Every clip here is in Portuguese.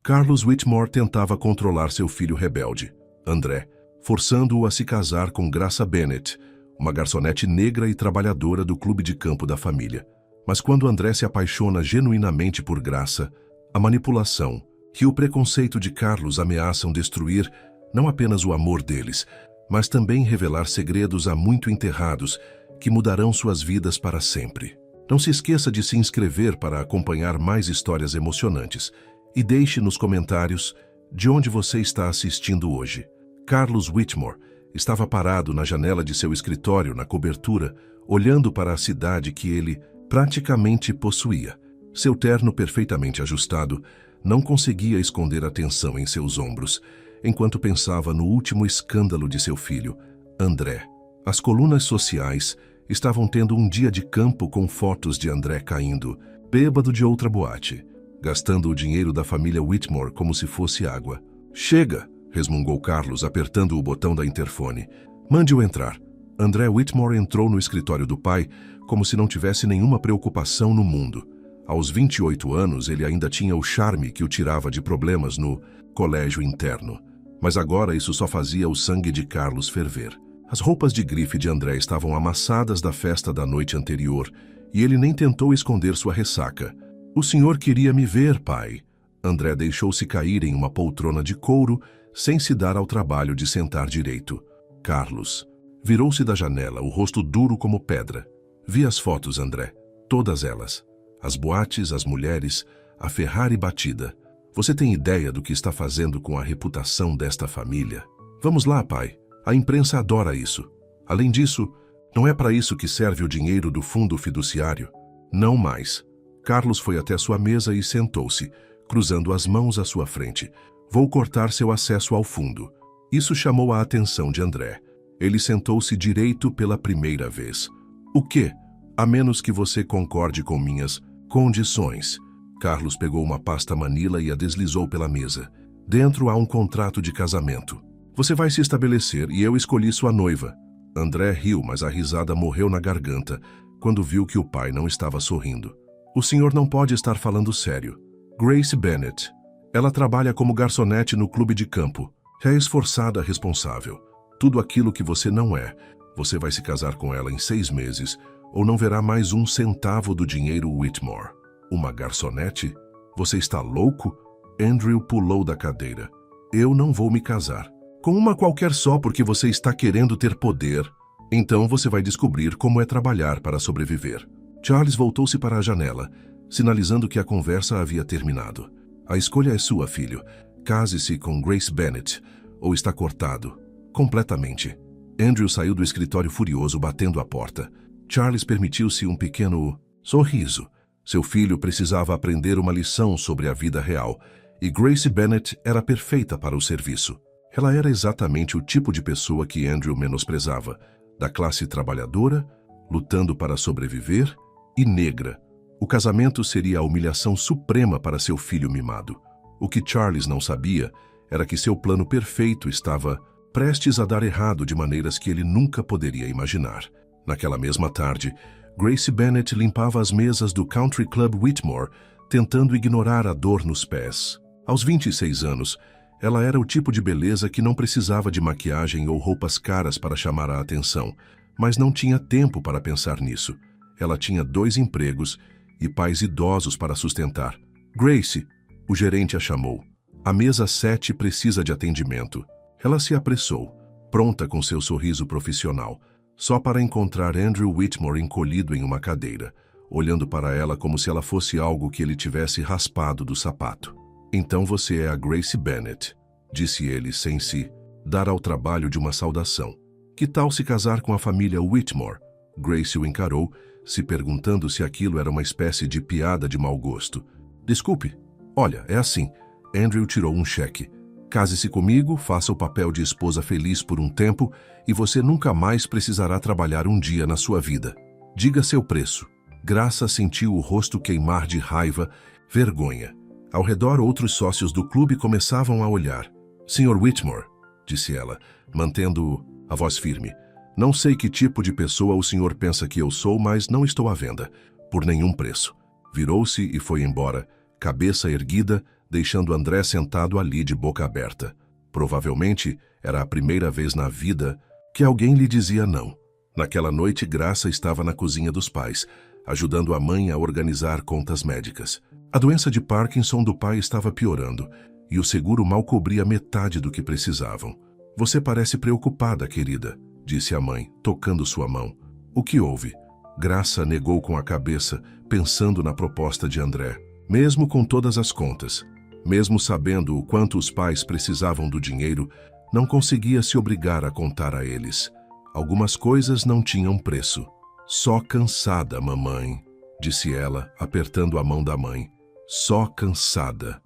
Carlos Whitmore tentava controlar seu filho rebelde, André, forçando-o a se casar com Graça Bennett, uma garçonete negra e trabalhadora do clube de campo da família. Mas quando André se apaixona genuinamente por Graça, a manipulação e o preconceito de Carlos ameaçam destruir não apenas o amor deles, mas também revelar segredos há muito enterrados que mudarão suas vidas para sempre. Não se esqueça de se inscrever para acompanhar mais histórias emocionantes e deixe nos comentários de onde você está assistindo hoje. Carlos Whitmore estava parado na janela de seu escritório na cobertura, olhando para a cidade que ele praticamente possuía. Seu terno perfeitamente ajustado não conseguia esconder a tensão em seus ombros, enquanto pensava no último escândalo de seu filho, André. As colunas sociais estavam tendo um dia de campo com fotos de André caindo, bêbado de outra boate, gastando o dinheiro da família Whitmore como se fosse água. "Chega!", resmungou Carlos, apertando o botão da interfone. "Mande-o entrar." André Whitmore entrou no escritório do pai como se não tivesse nenhuma preocupação no mundo. Aos 28 anos, ele ainda tinha o charme que o tirava de problemas no colégio interno. Mas agora isso só fazia o sangue de Carlos ferver. As roupas de grife de André estavam amassadas da festa da noite anterior, e ele nem tentou esconder sua ressaca. "O senhor queria me ver, pai." André deixou-se cair em uma poltrona de couro, sem se dar ao trabalho de sentar direito. Carlos virou-se da janela, o rosto duro como pedra. "Vi as fotos, André. Todas elas. As boates, as mulheres, a Ferrari batida. Você tem ideia do que está fazendo com a reputação desta família?" "Vamos lá, pai. A imprensa adora isso. Além disso, não é para isso que serve o dinheiro do fundo fiduciário." "Não mais." Carlos foi até sua mesa e sentou-se, cruzando as mãos à sua frente. "Vou cortar seu acesso ao fundo." Isso chamou a atenção de André. Ele sentou-se direito pela primeira vez. "O quê?" "A menos que você concorde com minhas condições." Carlos pegou uma pasta manila e a deslizou pela mesa. "Dentro há um contrato de casamento. Você vai se estabelecer e eu escolhi sua noiva." André riu, mas a risada morreu na garganta quando viu que o pai não estava sorrindo. "O senhor não pode estar falando sério." "Grace Bennett. Ela trabalha como garçonete no clube de campo. É esforçada, responsável. Tudo aquilo que você não é. Você vai se casar com ela em 6 meses ou não verá mais um centavo do dinheiro Whitmore." "Uma garçonete? Você está louco?" Andrew pulou da cadeira. "Eu não vou me casar com uma qualquer só porque você está querendo ter poder. Então você vai descobrir como é trabalhar para sobreviver." Charles voltou-se para a janela, sinalizando que a conversa havia terminado. "A escolha é sua, filho. Case-se com Grace Bennett ou está cortado. Completamente." Andrew saiu do escritório furioso, batendo a porta. Charles permitiu-se um pequeno sorriso. Seu filho precisava aprender uma lição sobre a vida real, e Grace Bennett era perfeita para o serviço. Ela era exatamente o tipo de pessoa que Andrew menosprezava, da classe trabalhadora, lutando para sobreviver, e negra. O casamento seria a humilhação suprema para seu filho mimado. O que Charles não sabia era que seu plano perfeito estava prestes a dar errado de maneiras que ele nunca poderia imaginar. Naquela mesma tarde, Grace Bennett limpava as mesas do Country Club Whitmore, tentando ignorar a dor nos pés. Aos 26 anos, ela era o tipo de beleza que não precisava de maquiagem ou roupas caras para chamar a atenção, mas não tinha tempo para pensar nisso. Ela tinha 2 empregos e pais idosos para sustentar. "Grace", o gerente a chamou. "A mesa 7 precisa de atendimento." Ela se apressou, pronta com seu sorriso profissional, só para encontrar Andrew Whitmore encolhido em uma cadeira, olhando para ela como se ela fosse algo que ele tivesse raspado do sapato. "Então você é a Grace Bennett", disse ele sem se dar ao trabalho de uma saudação. "Que tal se casar com a família Whitmore?" Grace o encarou, se perguntando se aquilo era uma espécie de piada de mau gosto. "Desculpe. Olha, é assim." Andrew tirou um cheque. "Case-se comigo, faça o papel de esposa feliz por um tempo e você nunca mais precisará trabalhar um dia na sua vida. Diga seu preço." Graça sentiu o rosto queimar de raiva, vergonha. Ao redor, outros sócios do clube começavam a olhar. "Sr. Whitmore", disse ela, mantendo a voz firme, "não sei que tipo de pessoa o senhor pensa que eu sou, mas não estou à venda, por nenhum preço." Virou-se e foi embora, cabeça erguida, deixando André sentado ali de boca aberta. Provavelmente era a primeira vez na vida que alguém lhe dizia não. Naquela noite, Graça estava na cozinha dos pais, ajudando a mãe a organizar contas médicas. A doença de Parkinson do pai estava piorando e o seguro mal cobria metade do que precisavam. Você parece preocupada, querida, disse a mãe, tocando sua mão. O que houve? Graça negou com a cabeça, pensando na proposta de André. Mesmo com todas as contas, mesmo sabendo o quanto os pais precisavam do dinheiro, não conseguia se obrigar a contar a eles. Algumas coisas não tinham preço. Só cansada, mamãe, disse ela, apertando a mão da mãe. Só cansada.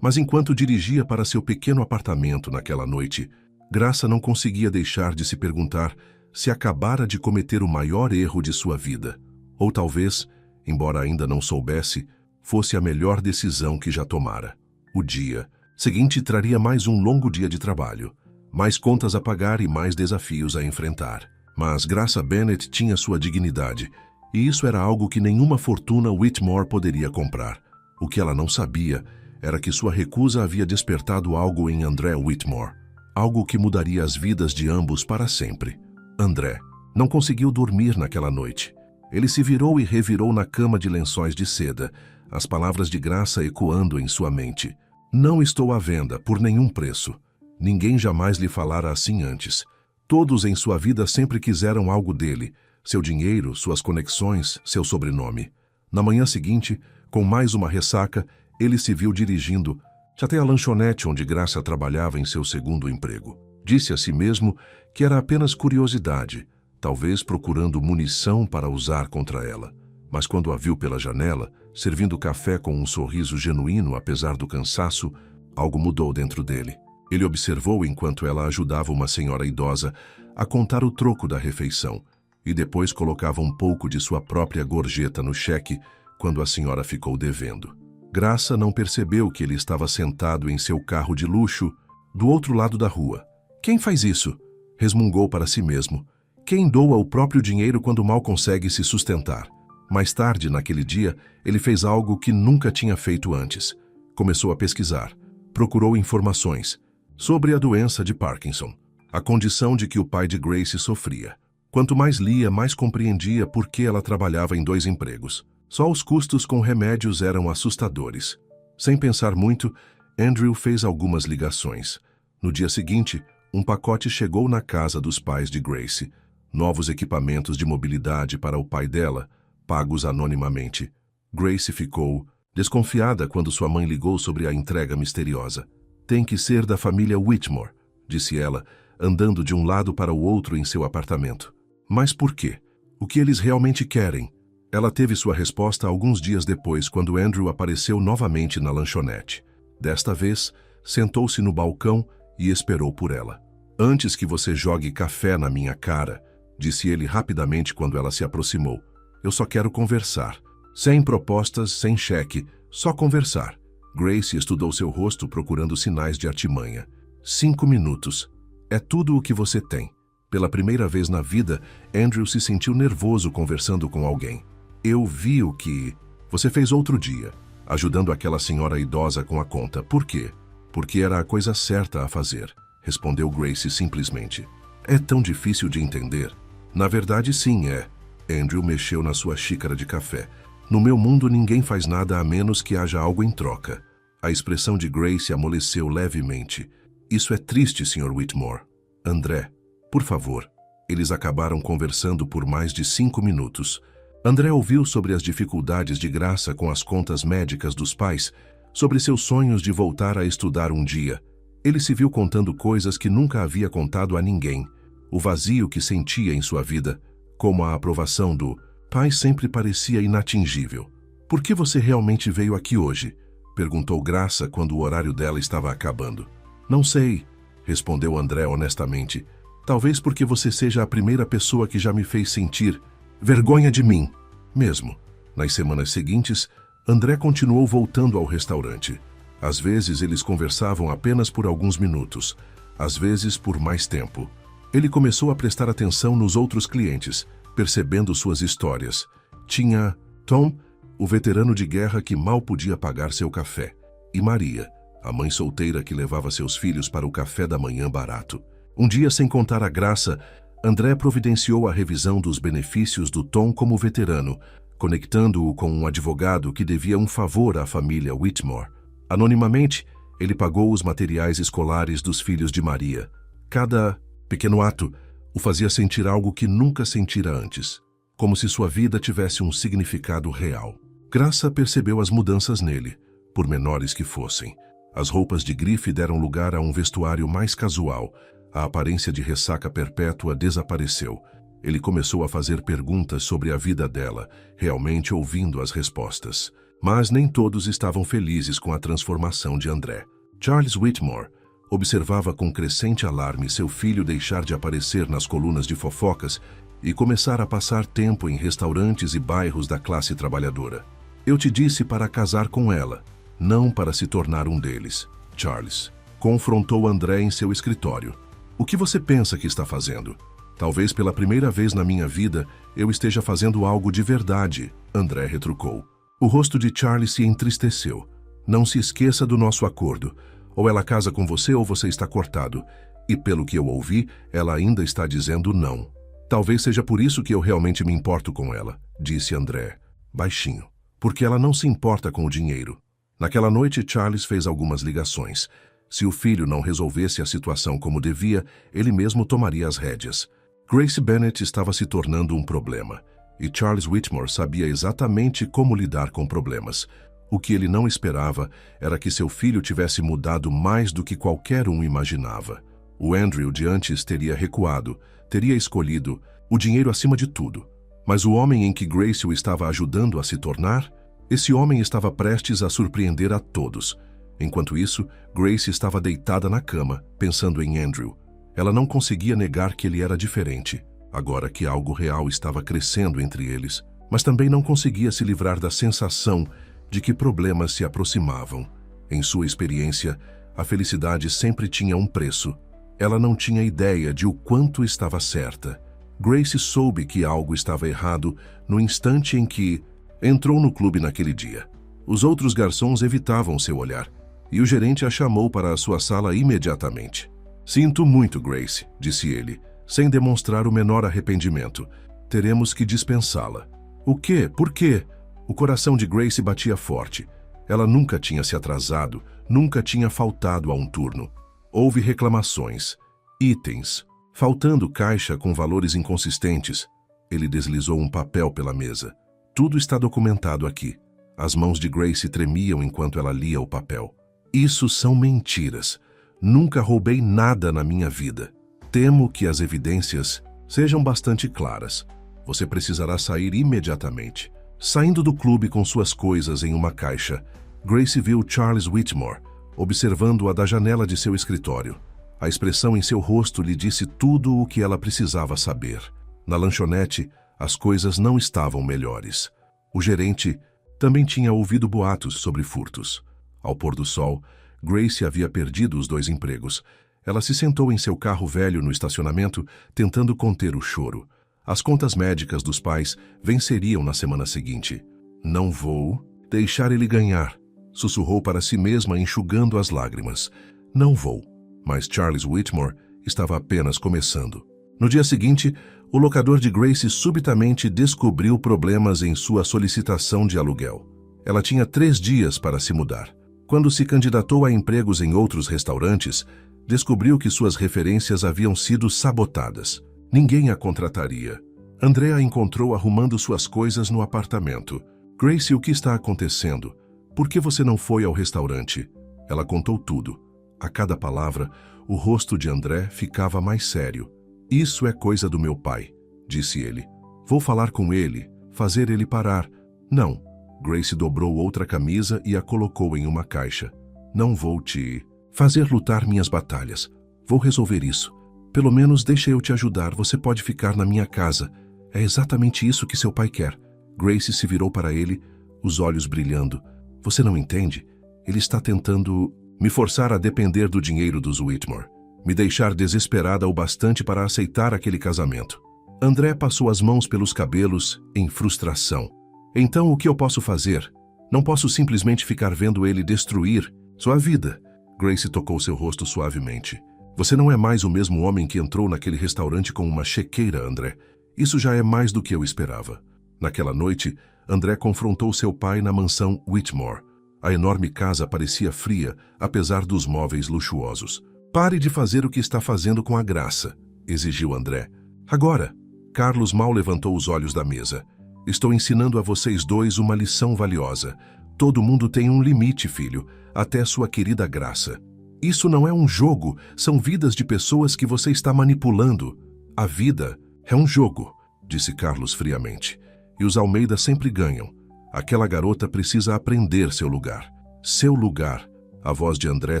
Mas enquanto dirigia para seu pequeno apartamento naquela noite, Graça não conseguia deixar de se perguntar se acabara de cometer o maior erro de sua vida. Ou talvez, embora ainda não soubesse, fosse a melhor decisão que já tomara. O dia seguinte traria mais um longo dia de trabalho, mais contas a pagar e mais desafios a enfrentar. Mas Graça Bennet tinha sua dignidade, e isso era algo que nenhuma fortuna Whitmore poderia comprar. O que ela não sabia era que sua recusa havia despertado algo em André Whitmore, algo que mudaria as vidas de ambos para sempre. André não conseguiu dormir naquela noite. Ele se virou e revirou na cama de lençóis de seda, as palavras de Graça ecoando em sua mente. Não estou à venda, por nenhum preço. Ninguém jamais lhe falara assim antes. Todos em sua vida sempre quiseram algo dele, seu dinheiro, suas conexões, seu sobrenome. Na manhã seguinte, com mais uma ressaca, ele se viu dirigindo até a lanchonete onde Graça trabalhava em seu segundo emprego. Disse a si mesmo que era apenas curiosidade, talvez procurando munição para usar contra ela. Mas quando a viu pela janela, servindo café com um sorriso genuíno apesar do cansaço, algo mudou dentro dele. Ele observou enquanto ela ajudava uma senhora idosa a contar o troco da refeição e depois colocava um pouco de sua própria gorjeta no cheque quando a senhora ficou devendo. Graça não percebeu que ele estava sentado em seu carro de luxo do outro lado da rua. Quem faz isso? Resmungou para si mesmo. Quem doa o próprio dinheiro quando mal consegue se sustentar? Mais tarde, naquele dia, ele fez algo que nunca tinha feito antes. Começou a pesquisar. Procurou informações sobre a doença de Parkinson, a condição de que o pai de Grace sofria. Quanto mais lia, mais compreendia por que ela trabalhava em 2 empregos. Só os custos com remédios eram assustadores. Sem pensar muito, Andrew fez algumas ligações. No dia seguinte, um pacote chegou na casa dos pais de Grace. Novos equipamentos de mobilidade para o pai dela, pagos anonimamente. Grace ficou desconfiada quando sua mãe ligou sobre a entrega misteriosa. Tem que ser da família Whitmore, disse ela, andando de um lado para o outro em seu apartamento. Mas por quê? O que eles realmente querem? Ela teve sua resposta alguns dias depois, quando Andrew apareceu novamente na lanchonete. Desta vez, sentou-se no balcão e esperou por ela. Antes que você jogue café na minha cara, disse ele rapidamente quando ela se aproximou. Eu só quero conversar. Sem propostas, sem cheque, só conversar. Grace estudou seu rosto procurando sinais de artimanha. 5 minutos. É tudo o que você tem. Pela primeira vez na vida, Andrew se sentiu nervoso conversando com alguém. Eu vi o que você fez outro dia, ajudando aquela senhora idosa com a conta. Por quê? Porque era a coisa certa a fazer, respondeu Grace simplesmente. É tão difícil de entender. Na verdade, sim, é. Andrew mexeu na sua xícara de café. No meu mundo, ninguém faz nada a menos que haja algo em troca. A expressão de Grace amoleceu levemente. Isso é triste, Sr. Whitmore. André, por favor. Eles acabaram conversando por mais de 5 minutos. André ouviu sobre as dificuldades de Graça com as contas médicas dos pais, sobre seus sonhos de voltar a estudar um dia. Ele se viu contando coisas que nunca havia contado a ninguém. O vazio que sentia em sua vida, como a aprovação do pai, sempre parecia inatingível. Por que você realmente veio aqui hoje? Perguntou Graça quando o horário dela estava acabando. Não sei, respondeu André honestamente. Talvez porque você seja a primeira pessoa que já me fez sentir vergonha de mim. Mesmo. Nas semanas seguintes, André continuou voltando ao restaurante. Às vezes eles conversavam apenas por alguns minutos, às vezes por mais tempo. Ele começou a prestar atenção nos outros clientes, percebendo suas histórias. Tinha Tom, o veterano de guerra que mal podia pagar seu café. e Maria, a mãe solteira que levava seus filhos para o café da manhã barato. Um dia, sem contar a graça, André providenciou a revisão dos benefícios do Tom como veterano, conectando-o com um advogado que devia um favor à família Whitmore. Anonimamente, ele pagou os materiais escolares dos filhos de Maria. Cada pequeno ato o fazia sentir algo que nunca sentira antes, como se sua vida tivesse um significado real. Graça percebeu as mudanças nele, por menores que fossem. As roupas de grife deram lugar a um vestuário mais casual. A aparência de ressaca perpétua desapareceu. Ele começou a fazer perguntas sobre a vida dela, realmente ouvindo as respostas. Mas nem todos estavam felizes com a transformação de André. Charles Whitmore observava com crescente alarme seu filho deixar de aparecer nas colunas de fofocas e começar a passar tempo em restaurantes e bairros da classe trabalhadora. Eu te disse para casar com ela, não para se tornar um deles. Charles confrontou André em seu escritório. O que você pensa que está fazendo? Talvez pela primeira vez na minha vida eu esteja fazendo algo de verdade, André retrucou. O rosto de Charles se entristeceu. Não se esqueça do nosso acordo. Ou ela casa com você ou você está cortado. E pelo que eu ouvi, ela ainda está dizendo não. Talvez seja por isso que eu realmente me importo com ela, disse André, baixinho. Porque ela não se importa com o dinheiro. Naquela noite, Charles fez algumas ligações. Se o filho não resolvesse a situação como devia, ele mesmo tomaria as rédeas. Grace Bennet estava se tornando um problema, e Charles Whitmore sabia exatamente como lidar com problemas. O que ele não esperava era que seu filho tivesse mudado mais do que qualquer um imaginava. O Andrew de antes teria recuado, teria escolhido o dinheiro acima de tudo. Mas o homem em que Grace o estava ajudando a se tornar, esse homem estava prestes a surpreender a todos. Enquanto isso, Grace estava deitada na cama, pensando em Andrew. Ela não conseguia negar que ele era diferente, agora que algo real estava crescendo entre eles, mas também não conseguia se livrar da sensação de que problemas se aproximavam. Em sua experiência, a felicidade sempre tinha um preço. Ela não tinha ideia de o quanto estava certa. Grace soube que algo estava errado no instante em que entrou no clube naquele dia. Os outros garçons evitavam seu olhar, e o gerente a chamou para a sua sala imediatamente. Sinto muito, Grace, disse ele, sem demonstrar o menor arrependimento. Teremos que dispensá-la. O quê? Por quê? O coração de Grace batia forte. Ela nunca tinha se atrasado, nunca tinha faltado a um turno. Houve reclamações, itens, faltando caixa com valores inconsistentes. Ele deslizou um papel pela mesa. Tudo está documentado aqui. As mãos de Grace tremiam enquanto ela lia o papel. Isso são mentiras. Nunca roubei nada na minha vida. Temo que as evidências sejam bastante claras. Você precisará sair imediatamente. Saindo do clube com suas coisas em uma caixa, Grace viu Charles Whitmore, observando-a da janela de seu escritório. A expressão em seu rosto lhe disse tudo o que ela precisava saber. Na lanchonete, as coisas não estavam melhores. O gerente também tinha ouvido boatos sobre furtos. Ao pôr do sol, Grace havia perdido os 2 empregos. Ela se sentou em seu carro velho no estacionamento, tentando conter o choro. As contas médicas dos pais venceriam na semana seguinte. Não vou deixar ele ganhar, sussurrou para si mesma, enxugando as lágrimas. Não vou. Mas Charles Whitmore estava apenas começando. No dia seguinte, o locador de Grace subitamente descobriu problemas em sua solicitação de aluguel. Ela tinha 3 dias para se mudar. Quando se candidatou a empregos em outros restaurantes, descobriu que suas referências haviam sido sabotadas. Ninguém a contrataria. André a encontrou arrumando suas coisas no apartamento. Grace, o que está acontecendo? Por que você não foi ao restaurante? Ela contou tudo. A cada palavra, o rosto de André ficava mais sério. Isso é coisa do meu pai, disse ele. Vou falar com ele, fazer ele parar. Não. Grace dobrou outra camisa e a colocou em uma caixa. Não vou te fazer lutar minhas batalhas. Vou resolver isso. Pelo menos deixa eu te ajudar. Você pode ficar na minha casa. É exatamente isso que seu pai quer. Grace se virou para ele, os olhos brilhando. Você não entende? Ele está tentando me forçar a depender do dinheiro dos Whitmore. Me deixar desesperada o bastante para aceitar aquele casamento. André passou as mãos pelos cabelos, em frustração. Então o que eu posso fazer? Não posso simplesmente ficar vendo ele destruir Sua vida. Grace tocou seu rosto suavemente. Você não é mais o mesmo homem que entrou naquele restaurante com uma chequeira, André. Isso já é mais do que eu esperava. Naquela noite, André confrontou seu pai na mansão Whitmore. A enorme casa parecia fria, apesar dos móveis luxuosos. Pare de fazer o que está fazendo com a Graça, exigiu André. Agora. Carlos mal levantou os olhos da mesa. Estou ensinando a vocês dois uma lição valiosa. Todo mundo tem um limite, filho, até sua querida Graça. Isso não é um jogo, são vidas de pessoas que você está manipulando. A vida é um jogo, disse Carlos friamente. E os Almeida sempre ganham. Aquela garota precisa aprender seu lugar. Seu lugar. A voz de André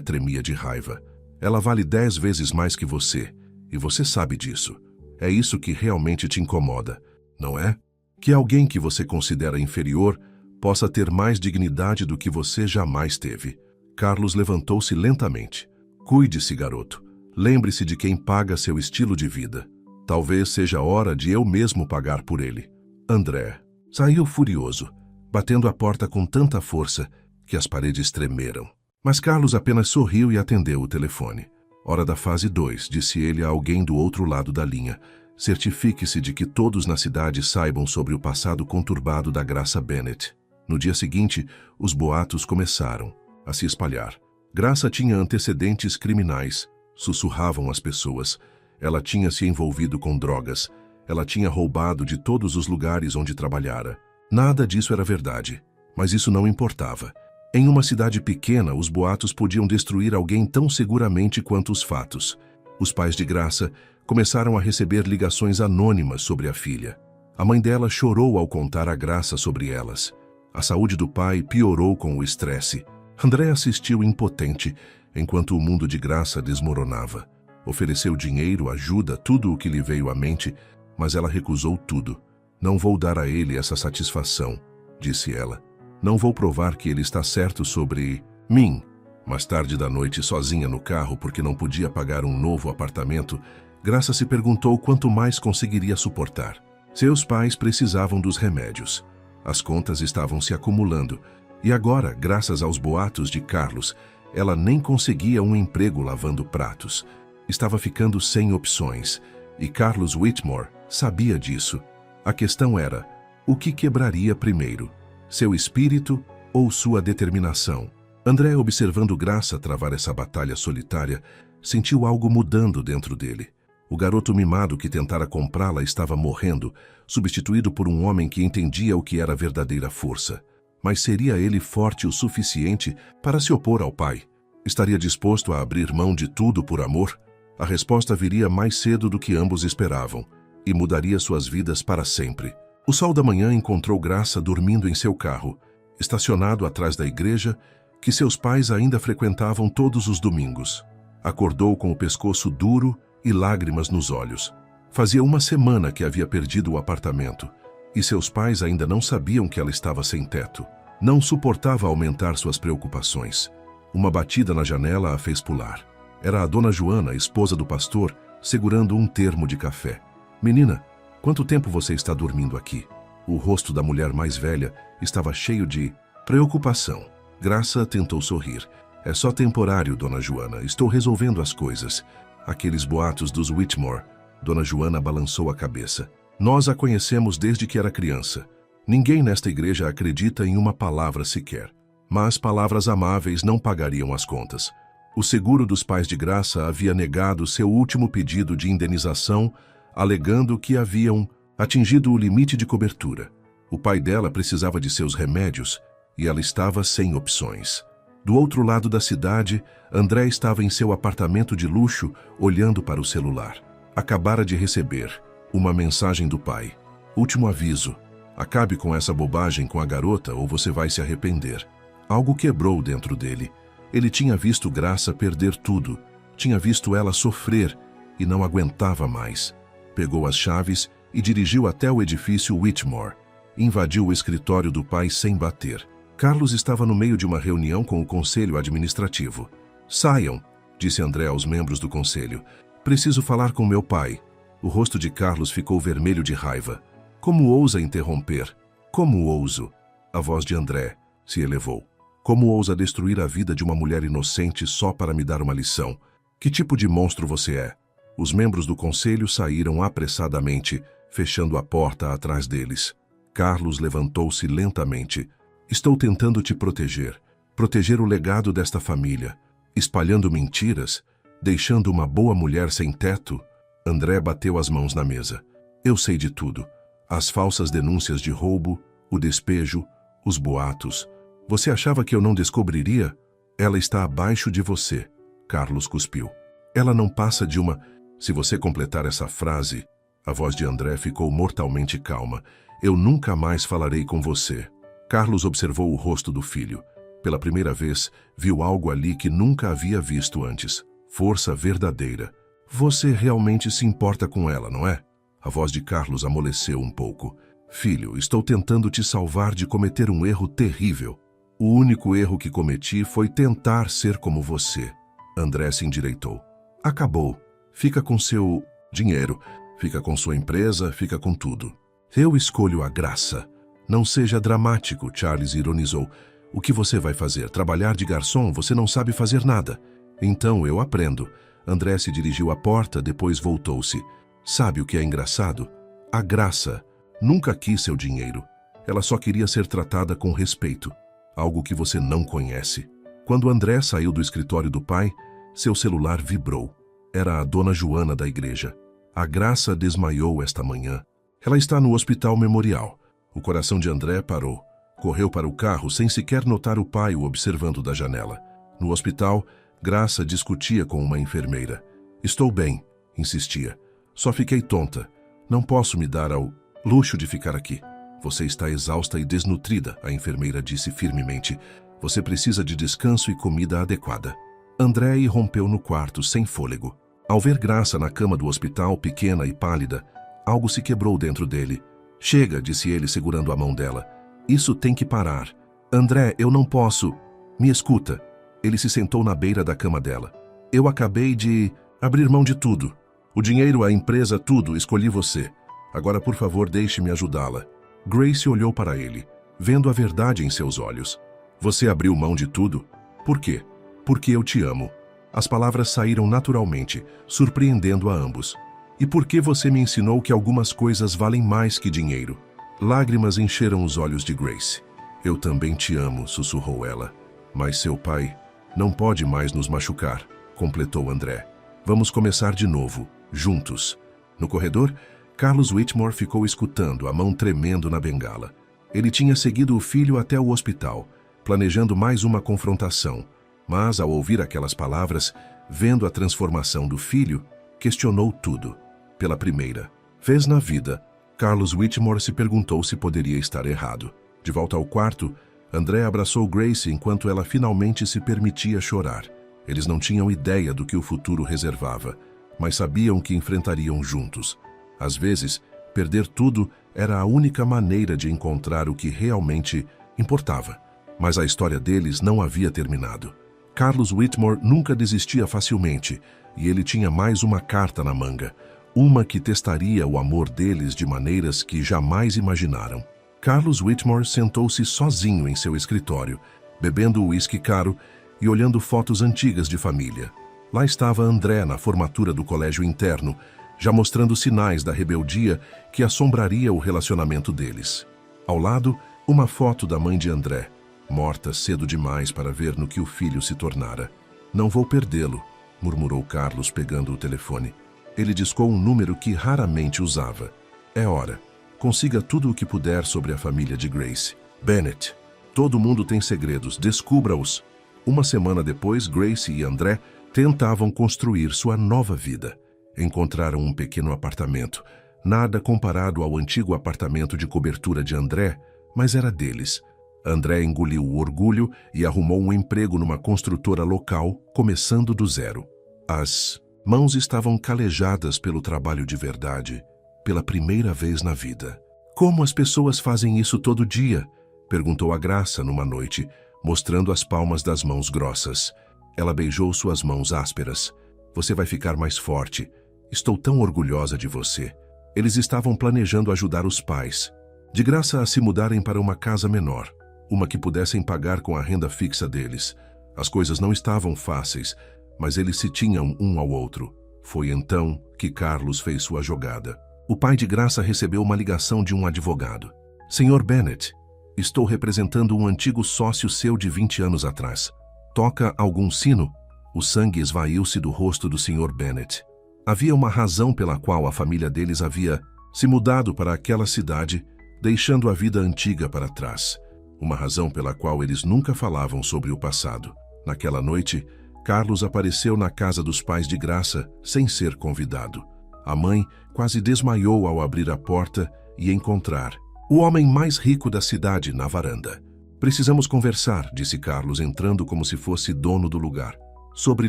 tremia de raiva. Ela vale 10 vezes mais que você, e você sabe disso. É isso que realmente te incomoda, não é? Que alguém que você considera inferior possa ter mais dignidade do que você jamais teve. Carlos levantou-se lentamente. Cuide-se, garoto. Lembre-se de quem paga seu estilo de vida. Talvez seja a hora de eu mesmo pagar por ele. André saiu furioso, batendo a porta com tanta força que as paredes tremeram. Mas Carlos apenas sorriu e atendeu o telefone. Hora da fase 2, disse ele a alguém do outro lado da linha. Certifique-se de que todos na cidade saibam sobre o passado conturbado da Graça Bennett. No dia seguinte, os boatos começaram a se espalhar. Graça tinha antecedentes criminais, sussurravam as pessoas. Ela tinha se envolvido com drogas. Ela tinha roubado de todos os lugares onde trabalhara. Nada disso era verdade, mas isso não importava. Em uma cidade pequena, os boatos podiam destruir alguém tão seguramente quanto os fatos. Os pais de Graça começaram a receber ligações anônimas sobre a filha. A mãe dela chorou ao contar a Graça sobre elas. A saúde do pai piorou com o estresse. André assistiu impotente, enquanto o mundo de Graça desmoronava. Ofereceu dinheiro, ajuda, tudo o que lhe veio à mente, mas ela recusou tudo. Não vou dar a ele essa satisfação, disse ela. Não vou provar que ele está certo sobre mim. Mais tarde da noite, sozinha no carro porque não podia pagar um novo apartamento, Graça se perguntou quanto mais conseguiria suportar. Seus pais precisavam dos remédios. As contas estavam se acumulando. E agora, graças aos boatos de Carlos, ela nem conseguia um emprego lavando pratos. Estava ficando sem opções. E Carlos Whitmore sabia disso. A questão era, o que quebraria primeiro? Seu espírito ou sua determinação? André, observando Graça travar essa batalha solitária, sentiu algo mudando dentro dele. O garoto mimado que tentara comprá-la estava morrendo, substituído por um homem que entendia o que era verdadeira força. Mas seria ele forte o suficiente para se opor ao pai? Estaria disposto a abrir mão de tudo por amor? A resposta viria mais cedo do que ambos esperavam, e mudaria suas vidas para sempre. O sol da manhã encontrou Graça dormindo em seu carro, estacionado atrás da igreja, que seus pais ainda frequentavam todos os domingos. Acordou com o pescoço duro e lágrimas nos olhos. Fazia uma semana que havia perdido o apartamento, e seus pais ainda não sabiam que ela estava sem teto. Não suportava aumentar suas preocupações. Uma batida na janela a fez pular. Era a dona Joana, esposa do pastor, segurando um termo de café. Menina, quanto tempo você está dormindo aqui? O rosto da mulher mais velha estava cheio de preocupação. Graça tentou sorrir. É só temporário, dona Joana. Estou resolvendo as coisas. Aqueles boatos dos Whitmore. Dona Joana balançou a cabeça. Nós a conhecemos desde que era criança. Ninguém nesta igreja acredita em uma palavra sequer. Mas palavras amáveis não pagariam as contas. O seguro dos pais de Graça havia negado seu último pedido de indenização, alegando que haviam atingido o limite de cobertura. O pai dela precisava de seus remédios e ela estava sem opções. Do outro lado da cidade, André estava em seu apartamento de luxo, olhando para o celular. Acabara de receber uma mensagem do pai. Último aviso. Acabe com essa bobagem com a garota ou você vai se arrepender. Algo quebrou dentro dele. Ele tinha visto Graça perder tudo. Tinha visto ela sofrer e não aguentava mais. Pegou as chaves e dirigiu até o edifício Whitmore. Invadiu o escritório do pai sem bater. Carlos estava no meio de uma reunião com o conselho administrativo. Saiam, disse André aos membros do conselho. Preciso falar com meu pai. O rosto de Carlos ficou vermelho de raiva. Como ousa interromper? Como ouso? A voz de André se elevou. Como ousa destruir a vida de uma mulher inocente só para me dar uma lição? Que tipo de monstro você é? Os membros do conselho saíram apressadamente, fechando a porta atrás deles. Carlos levantou-se lentamente. Estou tentando te proteger. Proteger o legado desta família. Espalhando mentiras? Deixando uma boa mulher sem teto? André bateu as mãos na mesa. Eu sei de tudo. As falsas denúncias de roubo, o despejo, os boatos. Você achava que eu não descobriria? Ela está abaixo de você. Carlos cuspiu. Ela não passa de uma... Se você completar essa frase... A voz de André ficou mortalmente calma. Eu nunca mais falarei com você. Carlos observou o rosto do filho. Pela primeira vez, viu algo ali que nunca havia visto antes. Força verdadeira. Você realmente se importa com ela, não é? A voz de Carlos amoleceu um pouco. Filho, estou tentando te salvar de cometer um erro terrível. O único erro que cometi foi tentar ser como você. André se endireitou. Acabou. Fica com seu dinheiro, fica com sua empresa, fica com tudo. Eu escolho a graça. Não seja dramático, Charles ironizou. O que você vai fazer? Trabalhar de garçom? Você não sabe fazer nada. Então eu aprendo. André se dirigiu à porta, depois voltou-se. Sabe o que é engraçado? A graça nunca quis seu dinheiro. Ela só queria ser tratada com respeito. Algo que você não conhece. Quando André saiu do escritório do pai, seu celular vibrou. Era a dona Joana da igreja. A Graça desmaiou esta manhã. Ela está no hospital memorial. O coração de André parou. Correu para o carro sem sequer notar o pai o observando da janela. No hospital, Graça discutia com uma enfermeira. Estou bem, insistia. Só fiquei tonta. Não posso me dar ao luxo de ficar aqui. Você está exausta e desnutrida, a enfermeira disse firmemente. Você precisa de descanso e comida adequada. André irrompeu no quarto, sem fôlego. Ao ver Graça na cama do hospital, pequena e pálida, algo se quebrou dentro dele. Chega, disse ele segurando a mão dela. Isso tem que parar. André, eu não posso. Me escuta. Ele se sentou na beira da cama dela. Eu acabei de abrir mão de tudo. O dinheiro, a empresa, tudo, escolhi você. Agora, por favor, deixe-me ajudá-la. Grace olhou para ele, vendo a verdade em seus olhos. Você abriu mão de tudo? Por quê? Porque eu te amo. As palavras saíram naturalmente, surpreendendo a ambos. E por que você me ensinou que algumas coisas valem mais que dinheiro? Lágrimas encheram os olhos de Grace. Eu também te amo, sussurrou ela. Mas seu pai não pode mais nos machucar, completou André. Vamos começar de novo, juntos. No corredor, Carlos Whitmore ficou escutando, a mão tremendo na bengala. Ele tinha seguido o filho até o hospital, planejando mais uma confrontação. Mas, ao ouvir aquelas palavras, vendo a transformação do filho, questionou tudo. Pela primeira vez na vida, Carlos Whitmore se perguntou se poderia estar errado. De volta ao quarto, André abraçou Grace enquanto ela finalmente se permitia chorar. Eles não tinham ideia do que o futuro reservava, mas sabiam que enfrentariam juntos. Às vezes, perder tudo era a única maneira de encontrar o que realmente importava. Mas a história deles não havia terminado. Carlos Whitmore nunca desistia facilmente, e ele tinha mais uma carta na manga, uma que testaria o amor deles de maneiras que jamais imaginaram. Carlos Whitmore sentou-se sozinho em seu escritório, bebendo uísque caro e olhando fotos antigas de família. Lá estava André na formatura do colégio interno, já mostrando sinais da rebeldia que assombraria o relacionamento deles. Ao lado, uma foto da mãe de André, morta cedo demais para ver no que o filho se tornara. Não vou perdê-lo, murmurou Carlos pegando o telefone. Ele discou um número que raramente usava. É hora. Consiga tudo o que puder sobre a família de Grace. Bennett. Todo mundo tem segredos, descubra-os. Uma semana depois, Grace e André tentavam construir sua nova vida. Encontraram um pequeno apartamento, nada comparado ao antigo apartamento de cobertura de André, mas era deles. André engoliu o orgulho e arrumou um emprego numa construtora local, começando do zero. As mãos estavam calejadas pelo trabalho de verdade, pela primeira vez na vida. Como as pessoas fazem isso todo dia? Perguntou a Graça numa noite, mostrando as palmas das mãos grossas. Ela beijou suas mãos ásperas. Você vai ficar mais forte. Estou tão orgulhosa de você. Eles estavam planejando ajudar os pais, de graça a se mudarem para uma casa menor. uma que pudessem pagar com a renda fixa deles. As coisas não estavam fáceis, mas eles se tinham um ao outro. Foi então que Carlos fez sua jogada. O pai de Graça recebeu uma ligação de um advogado. Senhor Bennett, estou representando um antigo sócio seu de 20 anos atrás. Toca algum sino? O sangue esvaiu-se do rosto do Sr. Bennett. Havia uma razão pela qual a família deles havia se mudado para aquela cidade, deixando a vida antiga para trás. Uma razão pela qual eles nunca falavam sobre o passado. Naquela noite, Carlos apareceu na casa dos pais de Graça sem ser convidado. A mãe quase desmaiou ao abrir a porta e encontrar o homem mais rico da cidade na varanda. Precisamos conversar, disse Carlos, entrando como se fosse dono do lugar. Sobre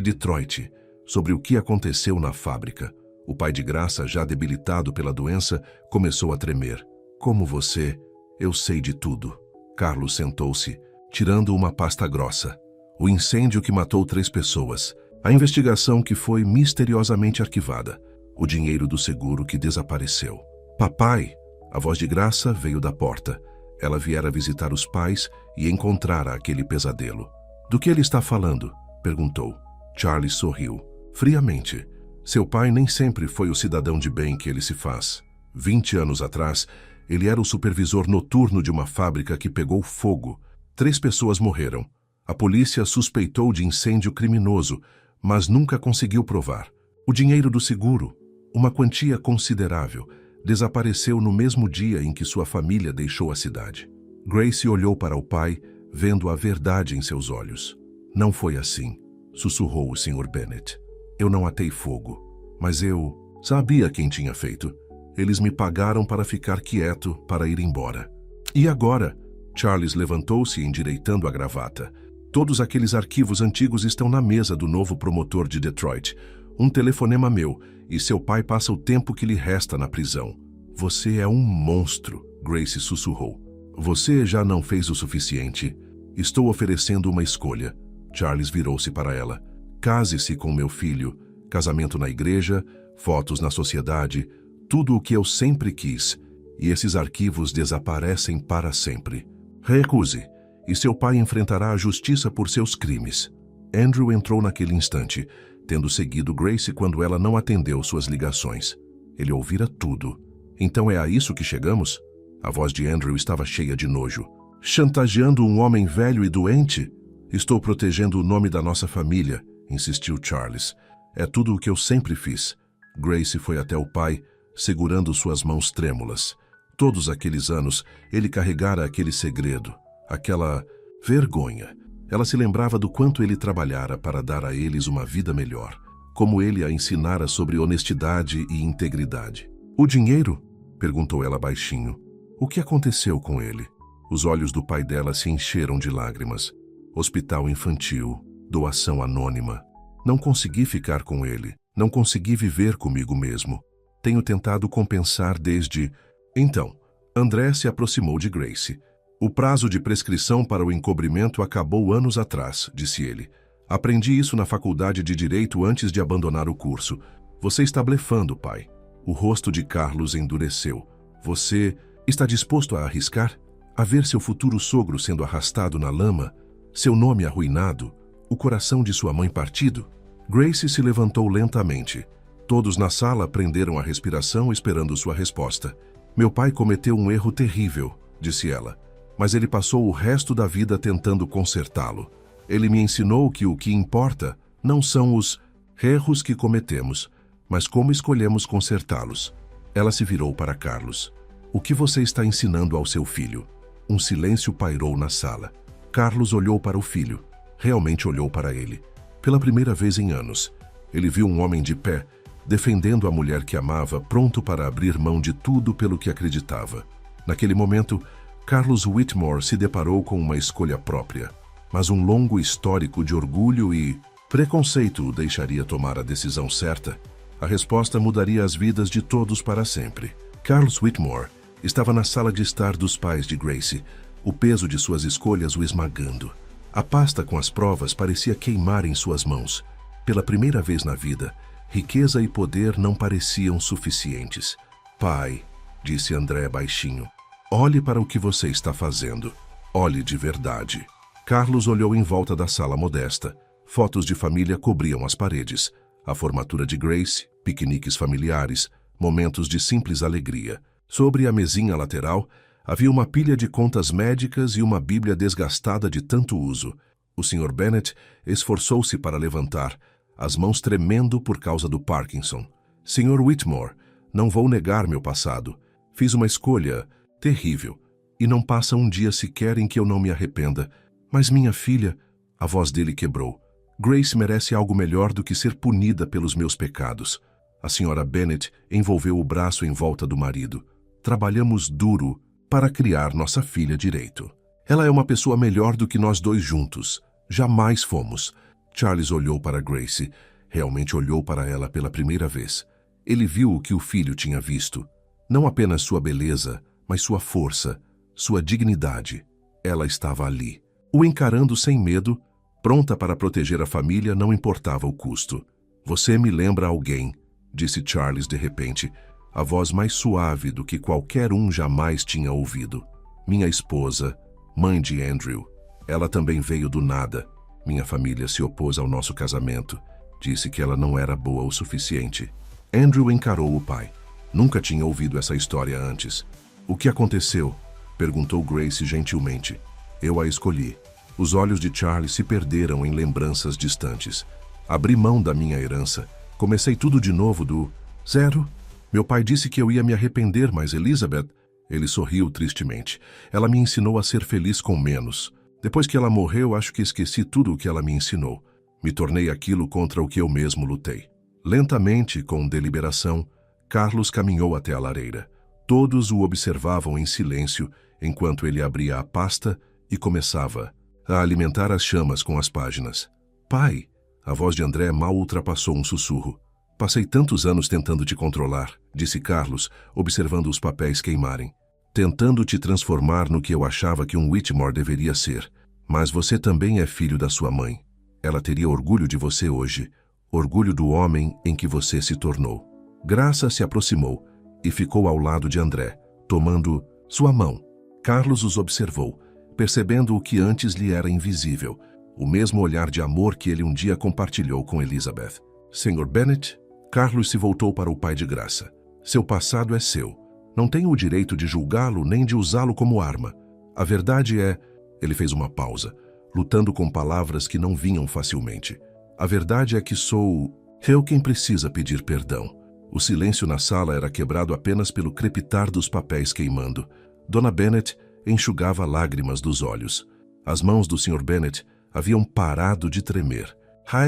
Detroit, sobre o que aconteceu na fábrica. O pai de Graça, já debilitado pela doença, começou a tremer. Como você, eu sei de tudo. Carlos sentou-se, tirando uma pasta grossa. O incêndio que matou 3 pessoas. A investigação que foi misteriosamente arquivada. O dinheiro do seguro que desapareceu. Papai! A voz de Graça veio da porta. Ela viera visitar os pais e encontrara aquele pesadelo. Do que ele está falando? Perguntou. Charlie sorriu. Friamente. Seu pai nem sempre foi o cidadão de bem que ele se faz. 20 anos atrás, ele era o supervisor noturno de uma fábrica que pegou fogo. 3 pessoas morreram. A polícia suspeitou de incêndio criminoso, mas nunca conseguiu provar. O dinheiro do seguro, uma quantia considerável, desapareceu no mesmo dia em que sua família deixou a cidade. Grace olhou para o pai, vendo a verdade em seus olhos. Não foi assim, sussurrou o Sr. Bennett. Eu não atei fogo, mas eu sabia quem tinha feito. Eles me pagaram para ficar quieto, para ir embora. E agora? Charles levantou-se endireitando a gravata. Todos aqueles arquivos antigos estão na mesa do novo promotor de Detroit. Um telefonema meu, e seu pai passa o tempo que lhe resta na prisão. Você é um monstro, Grace sussurrou. Você já não fez o suficiente. Estou oferecendo uma escolha. Charles virou-se para ela. Case-se com meu filho. Casamento na igreja, fotos na sociedade, tudo o que eu sempre quis. E esses arquivos desaparecem para sempre. Recuse, e seu pai enfrentará a justiça por seus crimes. Andrew entrou naquele instante, tendo seguido Grace quando ela não atendeu suas ligações. Ele ouvira tudo. Então é a isso que chegamos? A voz de Andrew estava cheia de nojo. Chantageando um homem velho e doente? Estou protegendo o nome da nossa família, insistiu Charles. É tudo o que eu sempre fiz. Grace foi até o pai, segurando suas mãos trêmulas. Todos aqueles anos, ele carregara aquele segredo, aquela vergonha. Ela se lembrava do quanto ele trabalhara para dar a eles uma vida melhor, como ele a ensinara sobre honestidade e integridade. O dinheiro? Perguntou ela baixinho. O que aconteceu com ele? Os olhos do pai dela se encheram de lágrimas. Hospital infantil, doação anônima. Não consegui ficar com ele, não consegui viver comigo mesmo. Tenho tentado compensar desde... Então, André se aproximou de Grace. O prazo de prescrição para o encobrimento acabou anos atrás, disse ele. Aprendi isso na faculdade de Direito antes de abandonar o curso. Você está blefando, pai. O rosto de Carlos endureceu. Você está disposto a arriscar? A ver seu futuro sogro sendo arrastado na lama? Seu nome arruinado? O coração de sua mãe partido? Grace se levantou lentamente. Todos na sala prenderam a respiração esperando sua resposta. Meu pai cometeu um erro terrível, disse ela, mas ele passou o resto da vida tentando consertá-lo. Ele me ensinou que o que importa não são os erros que cometemos, mas como escolhemos consertá-los. Ela se virou para Carlos. O que você está ensinando ao seu filho? Um silêncio pairou na sala. Carlos olhou para o filho. Realmente olhou para ele. Pela primeira vez em anos, ele viu um homem de pé, defendendo a mulher que amava, pronto para abrir mão de tudo pelo que acreditava. Naquele momento, Carlos Whitmore se deparou com uma escolha própria, mas um longo histórico de orgulho e preconceito o deixaria tomar a decisão certa. A resposta mudaria as vidas de todos para sempre. Carlos Whitmore estava na sala de estar dos pais de Grace, o peso de suas escolhas o esmagando. A pasta com as provas parecia queimar em suas mãos. Pela primeira vez na vida, riqueza e poder não pareciam suficientes. Pai, disse André baixinho, olhe para o que você está fazendo. Olhe de verdade. Carlos olhou em volta da sala modesta. Fotos de família cobriam as paredes. A formatura de Grace, piqueniques familiares, momentos de simples alegria. Sobre a mesinha lateral, havia uma pilha de contas médicas e uma bíblia desgastada de tanto uso. O Sr. Bennet esforçou-se para levantar, as mãos tremendo por causa do Parkinson. Sr. Whitmore, não vou negar meu passado. Fiz uma escolha terrível, e não passa um dia sequer em que eu não me arrependa. Mas minha filha, a voz dele quebrou. Grace merece algo melhor do que ser punida pelos meus pecados. A Sra. Bennet envolveu o braço em volta do marido. Trabalhamos duro para criar nossa filha direito. Ela é uma pessoa melhor do que nós dois juntos. Jamais fomos. Charles olhou para Grace. Realmente olhou para ela pela primeira vez. Ele viu o que o filho tinha visto. Não apenas sua beleza, mas sua força, sua dignidade. Ela estava ali, o encarando sem medo, pronta para proteger a família, não importava o custo. Você me lembra alguém, disse Charles de repente, a voz mais suave do que qualquer um jamais tinha ouvido. Minha esposa, mãe de Andrew. Ela também veio do nada. Minha família se opôs ao nosso casamento. Disse que ela não era boa o suficiente. Andrew encarou o pai. Nunca tinha ouvido essa história antes. O que aconteceu? Perguntou Grace gentilmente. Eu a escolhi. Os olhos de Charles se perderam em lembranças distantes. Abri mão da minha herança. Comecei tudo de novo do zero. Meu pai disse que eu ia me arrepender, mas Elizabeth... Ele sorriu tristemente. Ela me ensinou a ser feliz com menos. Depois que ela morreu, acho que esqueci tudo o que ela me ensinou. Me tornei aquilo contra o que eu mesmo lutei. Lentamente, com deliberação, Carlos caminhou até a lareira. Todos o observavam em silêncio enquanto ele abria a pasta e começava a alimentar as chamas com as páginas. Pai, a voz de André mal ultrapassou um sussurro. Passei tantos anos tentando te controlar, disse Carlos, observando os papéis queimarem. Tentando te transformar no que eu achava que um Whitmore deveria ser. Mas você também é filho da sua mãe. Ela teria orgulho de você hoje, orgulho do homem em que você se tornou. Graça se aproximou e ficou ao lado de André, tomando sua mão. Carlos os observou, percebendo o que antes lhe era invisível, o mesmo olhar de amor que ele um dia compartilhou com Elizabeth. Sr. Bennet, Carlos se voltou para o pai de Graça. Seu passado é seu. Não tenho o direito de julgá-lo nem de usá-lo como arma. A verdade é... Ele fez uma pausa, lutando com palavras que não vinham facilmente. A verdade é que sou eu quem precisa pedir perdão. O silêncio na sala era quebrado apenas pelo crepitar dos papéis queimando. Dona Bennet enxugava lágrimas dos olhos. As mãos do Sr. Bennet haviam parado de tremer.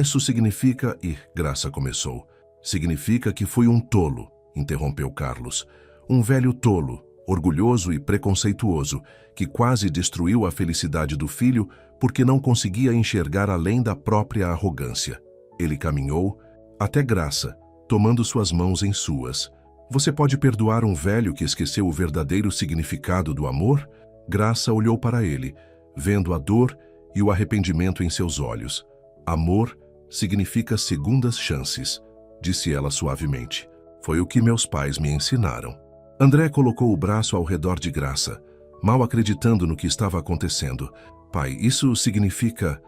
Isso significa... E Graça começou. Significa que fui um tolo, interrompeu Carlos. Um velho tolo, orgulhoso e preconceituoso, que quase destruiu a felicidade do filho porque não conseguia enxergar além da própria arrogância. Ele caminhou até Graça, tomando suas mãos em suas. Você pode perdoar um velho que esqueceu o verdadeiro significado do amor? Graça olhou para ele, vendo a dor e o arrependimento em seus olhos. Amor significa segundas chances, disse ela suavemente. Foi o que meus pais me ensinaram. André colocou o braço ao redor de Graça, mal acreditando no que estava acontecendo. Pai, isso significa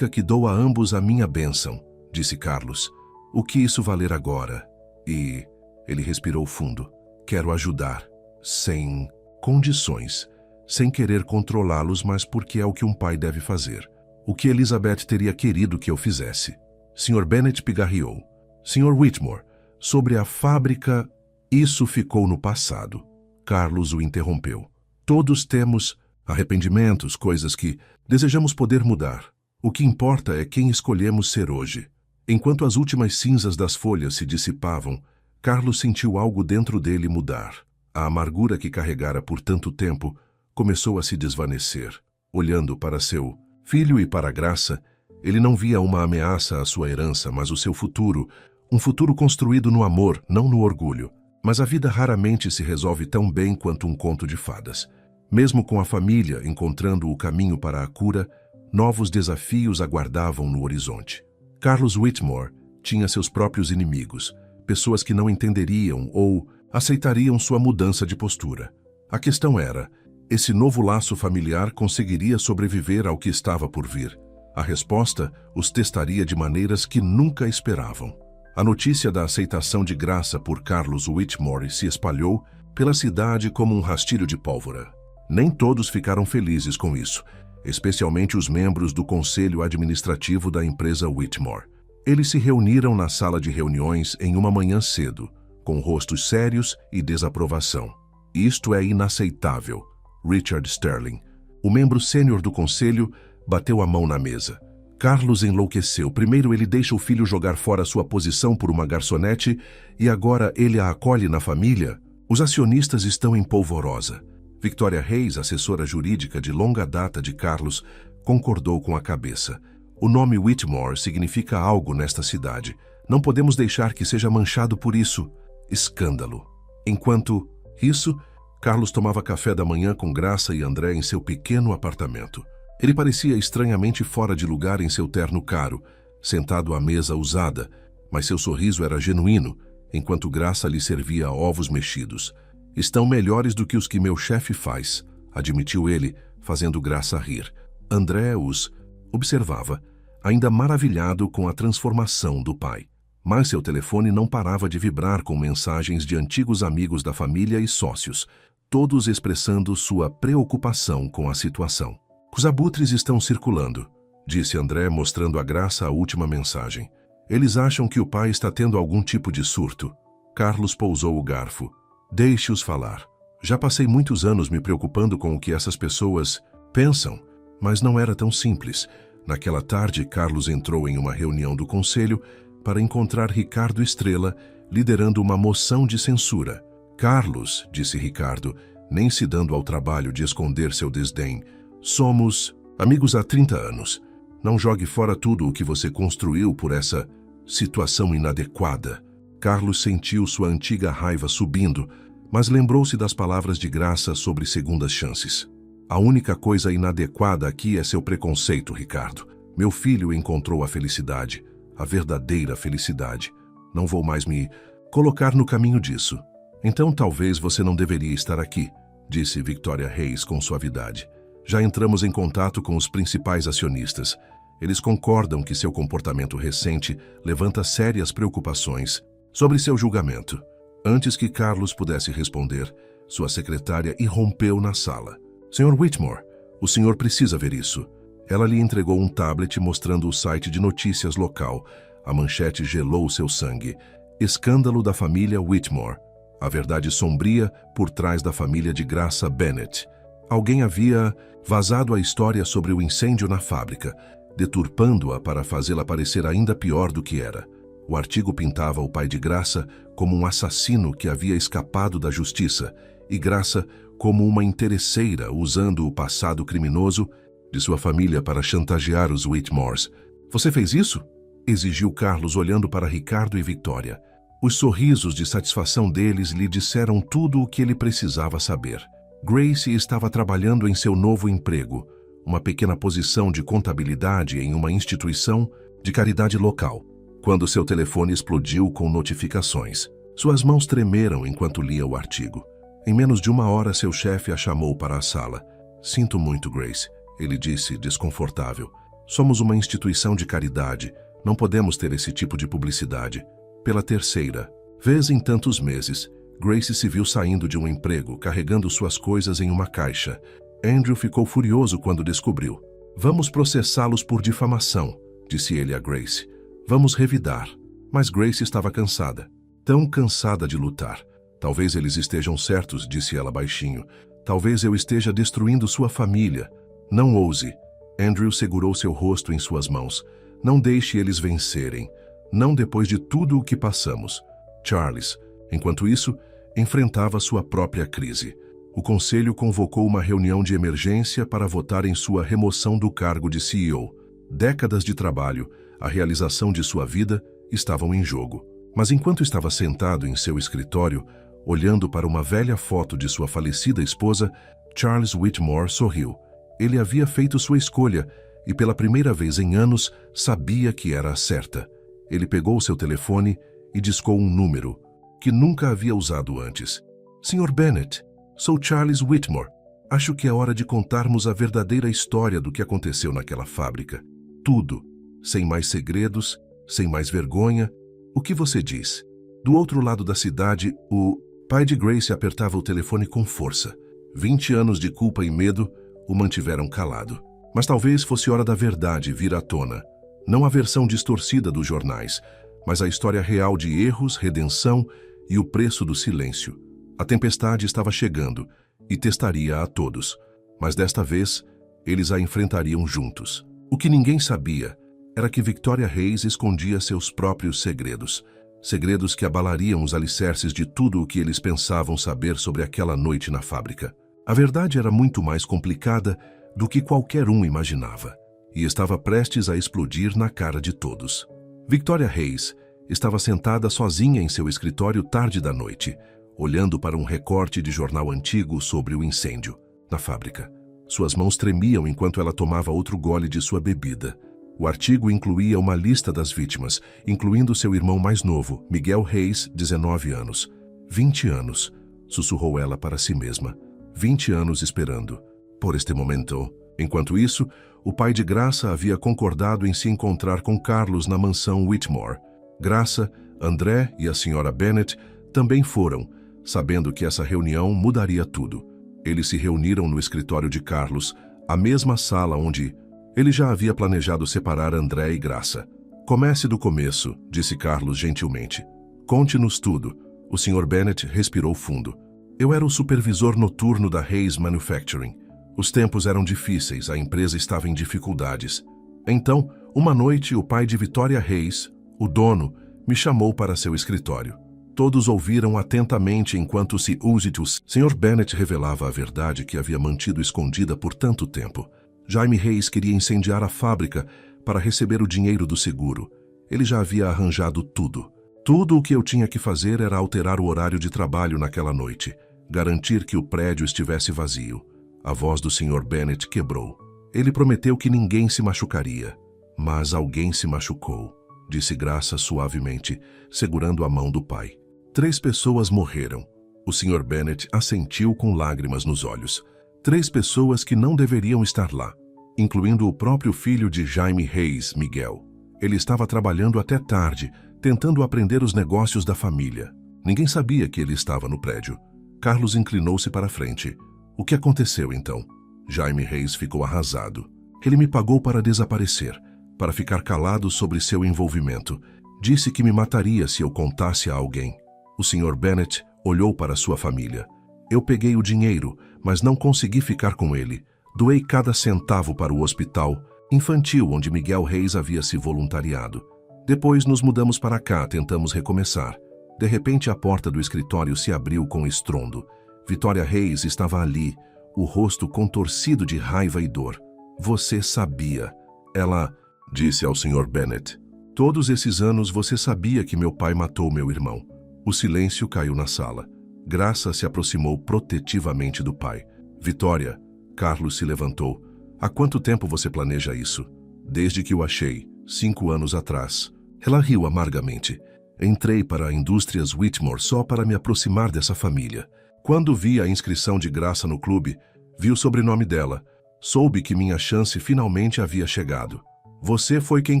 que dou a ambos a minha bênção, disse Carlos. O que isso valer agora? E... Ele respirou fundo. Quero ajudar, sem condições, sem querer controlá-los, mas porque é o que um pai deve fazer. O que Elizabeth teria querido que eu fizesse. Sr. Bennet pigarreou. Sr. Whitmore, sobre a fábrica, isso ficou no passado. Carlos o interrompeu. Todos temos arrependimentos, coisas que desejamos poder mudar. O que importa é quem escolhemos ser hoje. Enquanto as últimas cinzas das folhas se dissipavam, Carlos sentiu algo dentro dele mudar. A amargura que carregara por tanto tempo começou a se desvanecer. Olhando para seu filho e para Graça, ele não via uma ameaça à sua herança, mas o seu futuro, um futuro construído no amor, não no orgulho. Mas a vida raramente se resolve tão bem quanto um conto de fadas. Mesmo com a família encontrando o caminho para a cura, novos desafios aguardavam no horizonte. Carlos Whitmore tinha seus próprios inimigos, pessoas que não entenderiam ou aceitariam sua mudança de postura. A questão era, esse novo laço familiar conseguiria sobreviver ao que estava por vir. A resposta os testaria de maneiras que nunca esperavam. A notícia da aceitação de Graça por Carlos Whitmore se espalhou pela cidade como um rastilho de pólvora. Nem todos ficaram felizes com isso, especialmente os membros do conselho administrativo da empresa Whitmore. Eles se reuniram na sala de reuniões em uma manhã cedo, com rostos sérios e desaprovação. Isto é inaceitável. Richard Sterling, o membro sênior do conselho, bateu a mão na mesa. Carlos enlouqueceu. Primeiro ele deixa o filho jogar fora sua posição por uma garçonete e agora ele a acolhe na família? Os acionistas estão em polvorosa. Victoria Reis, assessora jurídica de longa data de Carlos, concordou com a cabeça. O nome Whitmore significa algo nesta cidade. Não podemos deixar que seja manchado por isso. Escândalo. Enquanto isso, Carlos tomava café da manhã com Graça e André em seu pequeno apartamento. Ele parecia estranhamente fora de lugar em seu terno caro, sentado à mesa usada, mas seu sorriso era genuíno, enquanto Graça lhe servia ovos mexidos. Estão melhores do que os que meu chefe faz, admitiu ele, fazendo Graça rir. André os observava, ainda maravilhado com a transformação do pai. Mas seu telefone não parava de vibrar com mensagens de antigos amigos da família e sócios, todos expressando sua preocupação com a situação. Os abutres estão circulando, disse André, mostrando a Graça a última mensagem. Eles acham que o pai está tendo algum tipo de surto. Carlos pousou o garfo. Deixe-os falar. Já passei muitos anos me preocupando com o que essas pessoas pensam, mas não era tão simples. Naquela tarde, Carlos entrou em uma reunião do conselho para encontrar Ricardo Estrela, liderando uma moção de censura. Carlos, disse Ricardo, nem se dando ao trabalho de esconder seu desdém, somos amigos há 30 anos. Não jogue fora tudo o que você construiu por essa situação inadequada. Carlos sentiu sua antiga raiva subindo, mas lembrou-se das palavras de Graça sobre segundas chances. A única coisa inadequada aqui é seu preconceito, Ricardo. Meu filho encontrou a felicidade, a verdadeira felicidade. Não vou mais me colocar no caminho disso. Então talvez você não deveria estar aqui, disse Victoria Reis com suavidade. Já entramos em contato com os principais acionistas. Eles concordam que seu comportamento recente levanta sérias preocupações sobre seu julgamento. Antes que Carlos pudesse responder, sua secretária irrompeu na sala. Sr. Whitmore, o senhor precisa ver isso. Ela lhe entregou um tablet mostrando o site de notícias local. A manchete gelou seu sangue. Escândalo da família Whitmore. A verdade sombria por trás da família de Graça Bennett. Alguém havia vazado a história sobre o incêndio na fábrica, deturpando-a para fazê-la parecer ainda pior do que era. O artigo pintava o pai de Graça como um assassino que havia escapado da justiça e Graça como uma interesseira usando o passado criminoso de sua família para chantagear os Whitmores. Você fez isso? Exigiu Carlos olhando para Ricardo e Victoria. Os sorrisos de satisfação deles lhe disseram tudo o que ele precisava saber. Grace estava trabalhando em seu novo emprego, uma pequena posição de contabilidade em uma instituição de caridade local, quando seu telefone explodiu com notificações. Suas mãos tremeram enquanto lia o artigo. Em menos de 1 hora, seu chefe a chamou para a sala. Sinto muito, Grace, ele disse, desconfortável. Somos uma instituição de caridade. Não podemos ter esse tipo de publicidade. Pela terceira vez em tantos meses, Grace se viu saindo de um emprego, carregando suas coisas em uma caixa. Andrew ficou furioso quando descobriu. Vamos processá-los por difamação, disse ele a Grace. Vamos revidar. Mas Grace estava cansada. Tão cansada de lutar. Talvez eles estejam certos, disse ela baixinho. Talvez eu esteja destruindo sua família. Não ouse. Andrew segurou seu rosto em suas mãos. Não deixe eles vencerem. Não depois de tudo o que passamos. Charles, enquanto isso, enfrentava sua própria crise. O conselho convocou uma reunião de emergência para votar em sua remoção do cargo de CEO. Décadas de trabalho, a realização de sua vida, estavam em jogo. Mas enquanto estava sentado em seu escritório, olhando para uma velha foto de sua falecida esposa, Charles Whitmore sorriu. Ele havia feito sua escolha e, pela primeira vez em anos, sabia que era a certa. Ele pegou seu telefone e discou um número, que nunca havia usado antes. Sr. Bennett, sou Charles Whitmore. Acho que é hora de contarmos a verdadeira história do que aconteceu naquela fábrica. Tudo. Sem mais segredos, sem mais vergonha. O que você diz? Do outro lado da cidade, o pai de Grace apertava o telefone com força. 20 anos de culpa e medo o mantiveram calado. Mas talvez fosse hora da verdade vir à tona. Não a versão distorcida dos jornais, mas a história real de erros, redenção e o preço do silêncio. A tempestade estava chegando e testaria a todos, mas desta vez eles a enfrentariam juntos. O que ninguém sabia era que Victoria Hayes escondia seus próprios segredos. Segredos que abalariam os alicerces de tudo o que eles pensavam saber sobre aquela noite na fábrica. A verdade era muito mais complicada do que qualquer um imaginava, e estava prestes a explodir na cara de todos. Victoria Hayes estava sentada sozinha em seu escritório tarde da noite, olhando para um recorte de jornal antigo sobre o incêndio na fábrica. Suas mãos tremiam enquanto ela tomava outro gole de sua bebida. O artigo incluía uma lista das vítimas, incluindo seu irmão mais novo, Miguel Hayes, 19 anos. 20 anos, sussurrou ela para si mesma. 20 anos esperando por este momento. Enquanto isso, o pai de Graça havia concordado em se encontrar com Carlos na mansão Whitmore. Graça, André e a senhora Bennet também foram, sabendo que essa reunião mudaria tudo. Eles se reuniram no escritório de Carlos, a mesma sala onde ele já havia planejado separar André e Graça. Comece do começo, disse Carlos gentilmente. Conte-nos tudo. O Sr. Bennet respirou fundo. Eu era o supervisor noturno da Hayes Manufacturing. Os tempos eram difíceis, a empresa estava em dificuldades. Então, uma noite, o pai de Victoria Hayes, o dono, me chamou para seu escritório. Todos ouviram atentamente enquanto se Usitus. Sr. Bennet revelava a verdade que havia mantido escondida por tanto tempo. Jaime Hayes queria incendiar a fábrica para receber o dinheiro do seguro. Ele já havia arranjado tudo. Tudo o que eu tinha que fazer era alterar o horário de trabalho naquela noite, garantir que o prédio estivesse vazio. A voz do Sr. Bennet quebrou. Ele prometeu que ninguém se machucaria. Mas alguém se machucou, disse Graça suavemente, segurando a mão do pai. 3 pessoas morreram. O Sr. Bennet assentiu com lágrimas nos olhos. 3 pessoas que não deveriam estar lá, incluindo o próprio filho de Jaime Hayes, Miguel. Ele estava trabalhando até tarde, tentando aprender os negócios da família. Ninguém sabia que ele estava no prédio. Carlos inclinou-se para a frente. O que aconteceu então? Jaime Hayes ficou arrasado. Ele me pagou para desaparecer, para ficar calado sobre seu envolvimento. Disse que me mataria se eu contasse a alguém. O Sr. Bennet olhou para sua família. Eu peguei o dinheiro, mas não consegui ficar com ele. Doei cada centavo para o hospital infantil onde Miguel Hayes havia se voluntariado. Depois nos mudamos para cá, tentamos recomeçar. De repente a porta do escritório se abriu com estrondo. Victoria Hayes estava ali, o rosto contorcido de raiva e dor. Você sabia. Ela disse ao Sr. Bennet. Todos esses anos você sabia que meu pai matou meu irmão. O silêncio caiu na sala. Graça se aproximou protetivamente do pai. Victoria, Carlos se levantou. Há quanto tempo você planeja isso? Desde que o achei, 5 anos atrás. Ela riu amargamente. Entrei para a Indústrias Whitmore só para me aproximar dessa família. Quando vi a inscrição de Graça no clube, vi o sobrenome dela. Soube que minha chance finalmente havia chegado. Você foi quem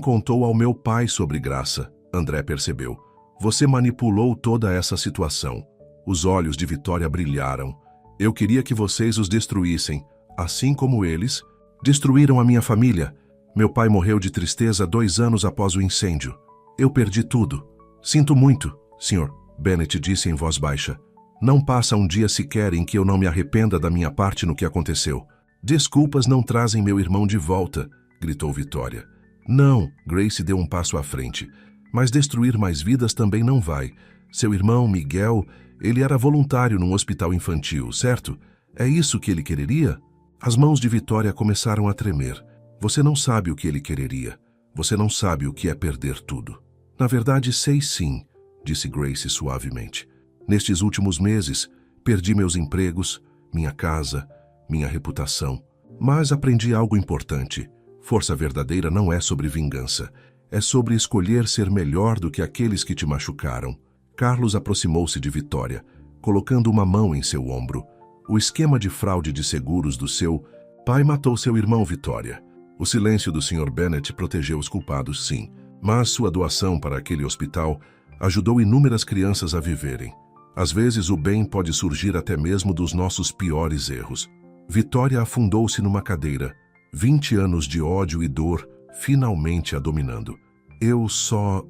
contou ao meu pai sobre Graça, André percebeu. Você manipulou toda essa situação. Os olhos de Victoria brilharam. Eu queria que vocês os destruíssem, assim como eles destruíram a minha família. Meu pai morreu de tristeza 2 anos após o incêndio. Eu perdi tudo. Sinto muito, Sr. Bennet disse em voz baixa. Não passa um dia sequer em que eu não me arrependa da minha parte no que aconteceu. Desculpas não trazem meu irmão de volta, gritou Victoria. Não, Grace deu um passo à frente. Mas destruir mais vidas também não vai. Seu irmão, Miguel, ele era voluntário num hospital infantil, certo? É isso que ele quereria? As mãos de Victoria começaram a tremer. Você não sabe o que ele quereria. Você não sabe o que é perder tudo. Na verdade, sei sim, disse Grace suavemente. Nestes últimos meses, perdi meus empregos, minha casa, minha reputação. Mas aprendi algo importante. Força verdadeira não é sobre vingança. É sobre escolher ser melhor do que aqueles que te machucaram. Carlos aproximou-se de Victoria, colocando uma mão em seu ombro. O esquema de fraude de seguros do seu pai matou seu irmão Vitória. O silêncio do Sr. Bennett protegeu os culpados, sim, mas sua doação para aquele hospital ajudou inúmeras crianças a viverem. Às vezes o bem pode surgir até mesmo dos nossos piores erros. Vitória afundou-se numa cadeira, 20 anos de ódio e dor finalmente a dominando. Eu só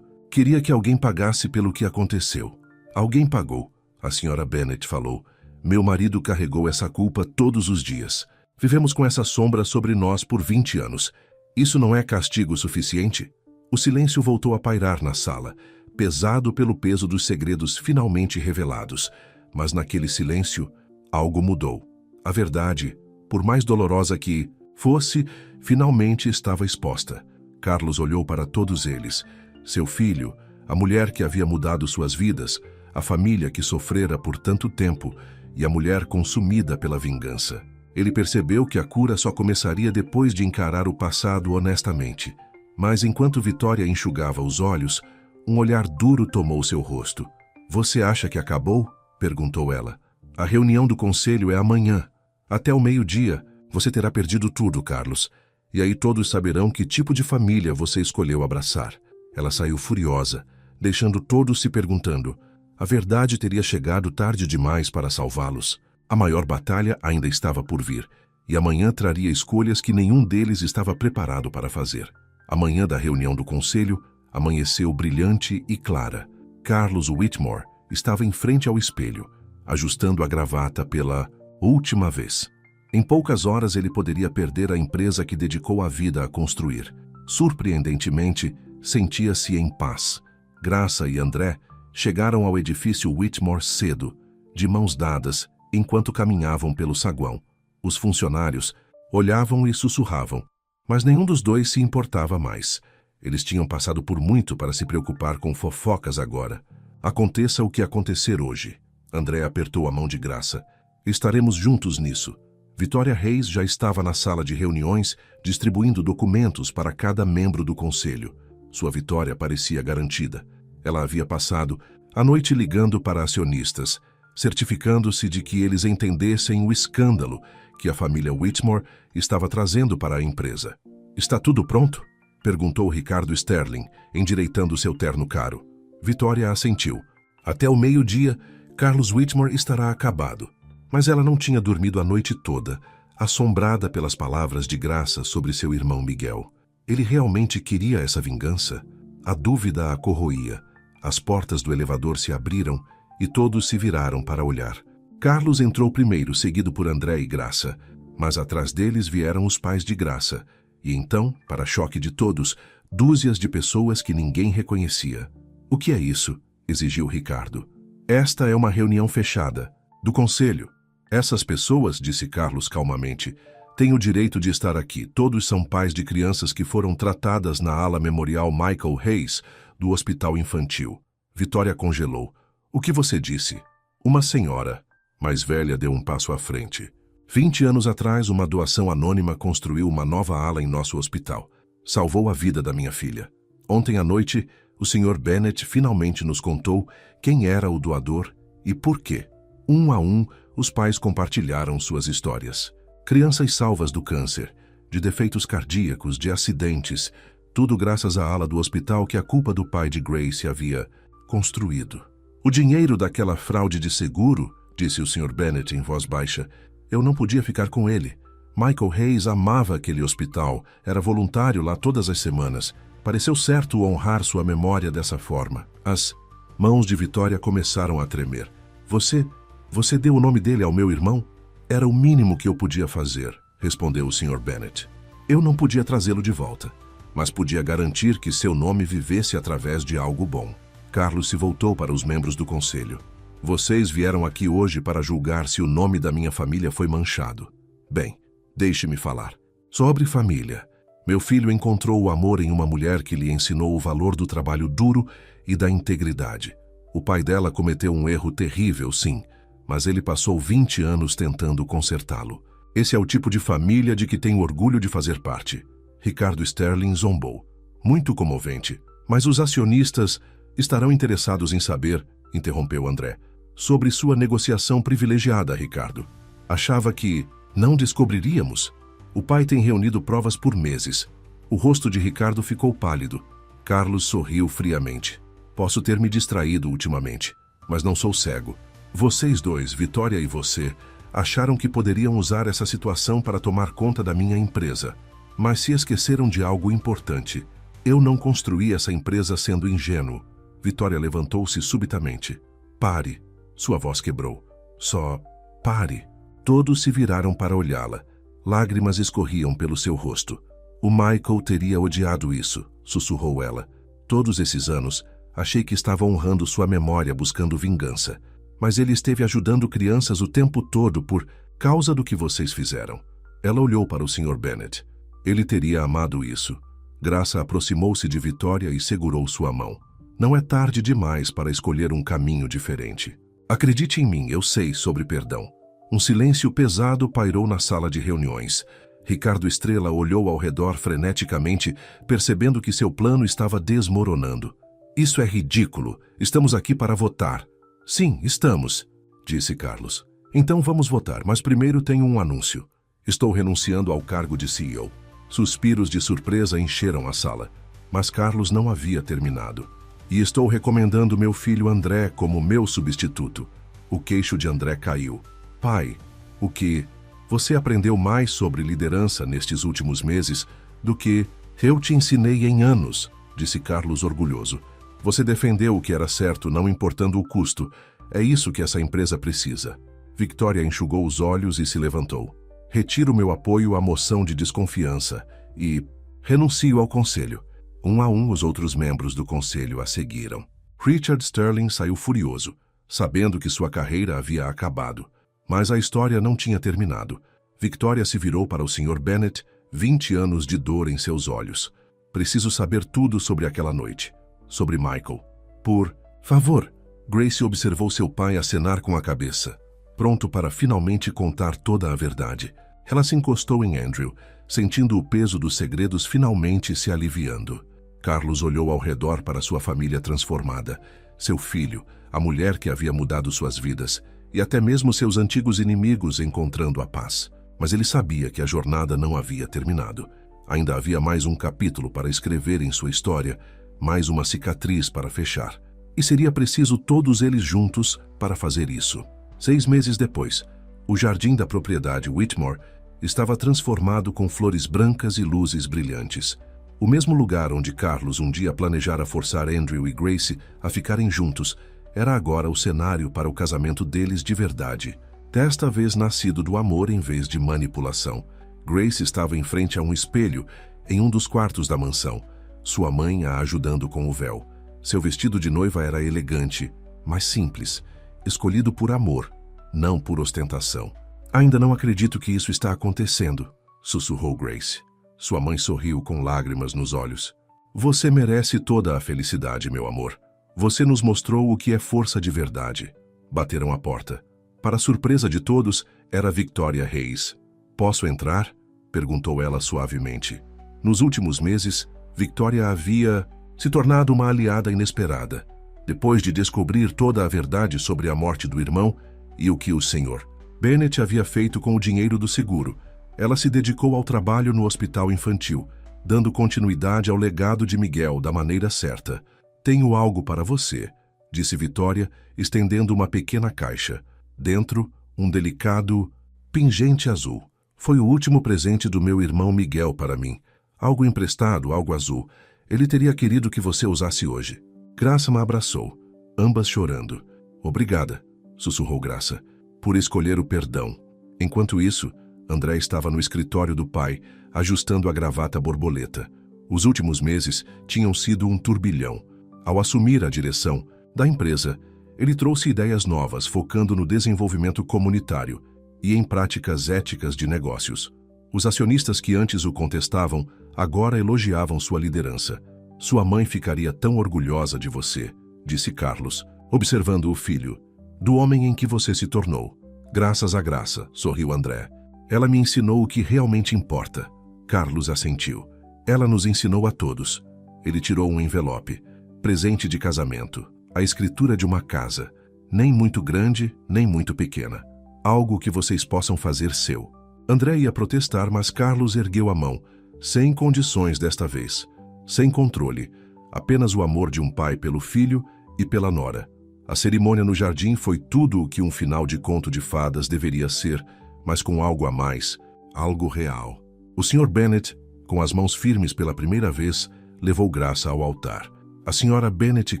queria que alguém pagasse pelo que aconteceu. Alguém pagou, a Sra. Bennett falou. Meu marido carregou essa culpa todos os dias. Vivemos com essa sombra sobre nós por 20 anos. Isso não é castigo suficiente? O silêncio voltou a pairar na sala, pesado pelo peso dos segredos finalmente revelados. Mas naquele silêncio, algo mudou. A verdade, por mais dolorosa que fosse, finalmente estava exposta. Carlos olhou para todos eles. Seu filho, a mulher que havia mudado suas vidas, a família que sofrera por tanto tempo e a mulher consumida pela vingança. Ele percebeu que a cura só começaria depois de encarar o passado honestamente. Mas enquanto Vitória enxugava os olhos, um olhar duro tomou seu rosto. Você acha que acabou? Perguntou ela. A reunião do conselho é amanhã. Até o meio-dia, você terá perdido tudo, Carlos. E aí todos saberão que tipo de família você escolheu abraçar. Ela saiu furiosa, deixando todos se perguntando. A verdade teria chegado tarde demais para salvá-los. A maior batalha ainda estava por vir, e amanhã traria escolhas que nenhum deles estava preparado para fazer. A manhã da reunião do conselho amanheceu brilhante e clara. Carlos Whitmore estava em frente ao espelho, ajustando a gravata pela última vez. Em poucas horas ele poderia perder a empresa que dedicou a vida a construir. Surpreendentemente, sentia-se em paz. Graça e André chegaram ao edifício Whitmore cedo, de mãos dadas, enquanto caminhavam pelo saguão. Os funcionários olhavam e sussurravam, mas nenhum dos dois se importava mais. Eles tinham passado por muito para se preocupar com fofocas agora. Aconteça o que acontecer hoje. André apertou a mão de Graça. Estaremos juntos nisso. Vitória Reis já estava na sala de reuniões, distribuindo documentos para cada membro do conselho. Sua vitória parecia garantida. Ela havia passado a noite ligando para acionistas, certificando-se de que eles entendessem o escândalo que a família Whitmore estava trazendo para a empresa. Está tudo pronto? Perguntou Ricardo Sterling, endireitando seu terno caro. Vitória assentiu. Até o meio-dia, Carlos Whitmore estará acabado. Mas ela não tinha dormido a noite toda, assombrada pelas palavras de Graça sobre seu irmão Miguel. Ele realmente queria essa vingança? A dúvida a corroía. As portas do elevador se abriram e todos se viraram para olhar. Carlos entrou primeiro, seguido por André e Graça, mas atrás deles vieram os pais de Graça, e então, para choque de todos, dúzias de pessoas que ninguém reconhecia. O que é isso? Exigiu Ricardo. Esta é uma reunião fechada, do conselho. Essas pessoas, disse Carlos calmamente, têm o direito de estar aqui. Todos são pais de crianças que foram tratadas na ala memorial Michael Reis, do hospital infantil. Vitória congelou. O que você disse? Uma senhora, mais velha, deu um passo à frente. 20 anos atrás, uma doação anônima construiu uma nova ala em nosso hospital. Salvou a vida da minha filha. Ontem à noite, o Sr. Bennett finalmente nos contou quem era o doador e por quê. Um a um, os pais compartilharam suas histórias. Crianças salvas do câncer, de defeitos cardíacos, de acidentes, tudo graças à ala do hospital que a culpa do pai de Grace havia construído. O dinheiro daquela fraude de seguro, disse o Sr. Bennett em voz baixa, eu não podia ficar com ele. Michael Reis amava aquele hospital, era voluntário lá todas as semanas. Pareceu certo honrar sua memória dessa forma. As mãos de Vitória começaram a tremer. Você deu o nome dele ao meu irmão? Era o mínimo que eu podia fazer, respondeu o Sr. Bennett. Eu não podia trazê-lo de volta, mas podia garantir que seu nome vivesse através de algo bom. Carlos se voltou para os membros do conselho. Vocês vieram aqui hoje para julgar se o nome da minha família foi manchado. Bem, deixe-me falar. Sobre família. Meu filho encontrou o amor em uma mulher que lhe ensinou o valor do trabalho duro e da integridade. O pai dela cometeu um erro terrível, sim, mas ele passou 20 anos tentando consertá-lo. Esse é o tipo de família de que tenho orgulho de fazer parte. Ricardo Sterling zombou. Muito comovente. Mas os acionistas estarão interessados em saber, interrompeu André. sobre sua negociação privilegiada, Ricardo. Achava que não descobriríamos. O pai tem reunido provas por meses. O rosto de Ricardo ficou pálido. Carlos sorriu friamente. Posso ter me distraído ultimamente, mas não sou cego. Vocês dois, Vitória e você, acharam que poderiam usar essa situação para tomar conta da minha empresa. Mas se esqueceram de algo importante. Eu não construí essa empresa sendo ingênuo. Vitória levantou-se subitamente. Pare. Sua voz quebrou. Só pare. Todos se viraram para olhá-la. Lágrimas escorriam pelo seu rosto. O Michael teria odiado isso, sussurrou ela. Todos esses anos, achei que estava honrando sua memória buscando vingança. Mas ele esteve ajudando crianças o tempo todo por causa do que vocês fizeram. Ela olhou para o Sr. Bennet. Ele teria amado isso. Graça aproximou-se de Vitória e segurou sua mão. Não é tarde demais para escolher um caminho diferente. Acredite em mim, eu sei sobre perdão. Um silêncio pesado pairou na sala de reuniões. Ricardo Estrela olhou ao redor freneticamente, percebendo que seu plano estava desmoronando. Isso é ridículo. Estamos aqui para votar. Sim, estamos, disse Carlos. Então vamos votar, mas primeiro tenho um anúncio. Estou renunciando ao cargo de CEO. Suspiros de surpresa encheram a sala. Mas Carlos não havia terminado. E estou recomendando meu filho André como meu substituto. O queixo de André caiu. Pai, o que você aprendeu mais sobre liderança nestes últimos meses do que eu te ensinei em anos, disse Carlos orgulhoso. Você defendeu o que era certo, não importando o custo. É isso que essa empresa precisa. Victoria enxugou os olhos e se levantou. Retiro meu apoio à moção de desconfiança e renuncio ao conselho. Um a um, os outros membros do conselho a seguiram. Richard Sterling saiu furioso, sabendo que sua carreira havia acabado. Mas a história não tinha terminado. Victoria se virou para o Sr. Bennet, 20 anos de dor em seus olhos. Preciso saber tudo sobre aquela noite. Sobre Michael. Por favor. Grace observou seu pai acenar com a cabeça, pronto para finalmente contar toda a verdade. Ela se encostou em Andrew, sentindo o peso dos segredos finalmente se aliviando. Carlos olhou ao redor para sua família transformada, seu filho, a mulher que havia mudado suas vidas, e até mesmo seus antigos inimigos encontrando a paz. Mas ele sabia que a jornada não havia terminado. Ainda havia mais um capítulo para escrever em sua história, mais uma cicatriz para fechar. E seria preciso todos eles juntos para fazer isso. 6 meses depois, o jardim da propriedade Whitmore estava transformado com flores brancas e luzes brilhantes. O mesmo lugar onde Carlos um dia planejara forçar Andrew e Grace a ficarem juntos era agora o cenário para o casamento deles de verdade. Desta vez nascido do amor em vez de manipulação. Grace estava em frente a um espelho em um dos quartos da mansão, sua mãe a ajudando com o véu. Seu vestido de noiva era elegante, mas simples, escolhido por amor, não por ostentação. Ainda não acredito que isso está acontecendo, sussurrou Grace. Sua mãe sorriu com lágrimas nos olhos. Você merece toda a felicidade, meu amor. Você nos mostrou o que é força de verdade. Bateram a porta. Para surpresa de todos, era Victoria Reis. Posso entrar? Perguntou ela suavemente. Nos últimos meses, Victoria havia se tornado uma aliada inesperada. Depois de descobrir toda a verdade sobre a morte do irmão e o que o Sr. Bennet havia feito com o dinheiro do seguro, ela se dedicou ao trabalho no hospital infantil, dando continuidade ao legado de Miguel da maneira certa. Tenho algo para você, disse Victoria, estendendo uma pequena caixa. Dentro, um delicado pingente azul. Foi o último presente do meu irmão Miguel para mim. Algo emprestado, algo azul. Ele teria querido que você usasse hoje. Graça me abraçou, ambas chorando. Obrigada, sussurrou Graça, por escolher o perdão. Enquanto isso, André estava no escritório do pai, ajustando a gravata borboleta. Os últimos meses tinham sido um turbilhão. Ao assumir a direção da empresa, ele trouxe ideias novas, focando no desenvolvimento comunitário e em práticas éticas de negócios. Os acionistas que antes o contestavam, agora elogiavam sua liderança. Sua mãe ficaria tão orgulhosa de você, disse Carlos, observando o filho, do homem em que você se tornou. Graças à Graça, sorriu André. Ela me ensinou o que realmente importa. Carlos assentiu. Ela nos ensinou a todos. Ele tirou um envelope. Presente de casamento. A escritura de uma casa. nem muito grande, nem muito pequena. Algo que vocês possam fazer seu. André ia protestar, mas Carlos ergueu a mão, sem condições desta vez, sem controle, apenas o amor de um pai pelo filho e pela nora. A cerimônia no jardim foi tudo o que um final de conto de fadas deveria ser, mas com algo a mais, algo real. O Sr. Bennet, com as mãos firmes pela primeira vez, levou Graça ao altar. A Sra. Bennet e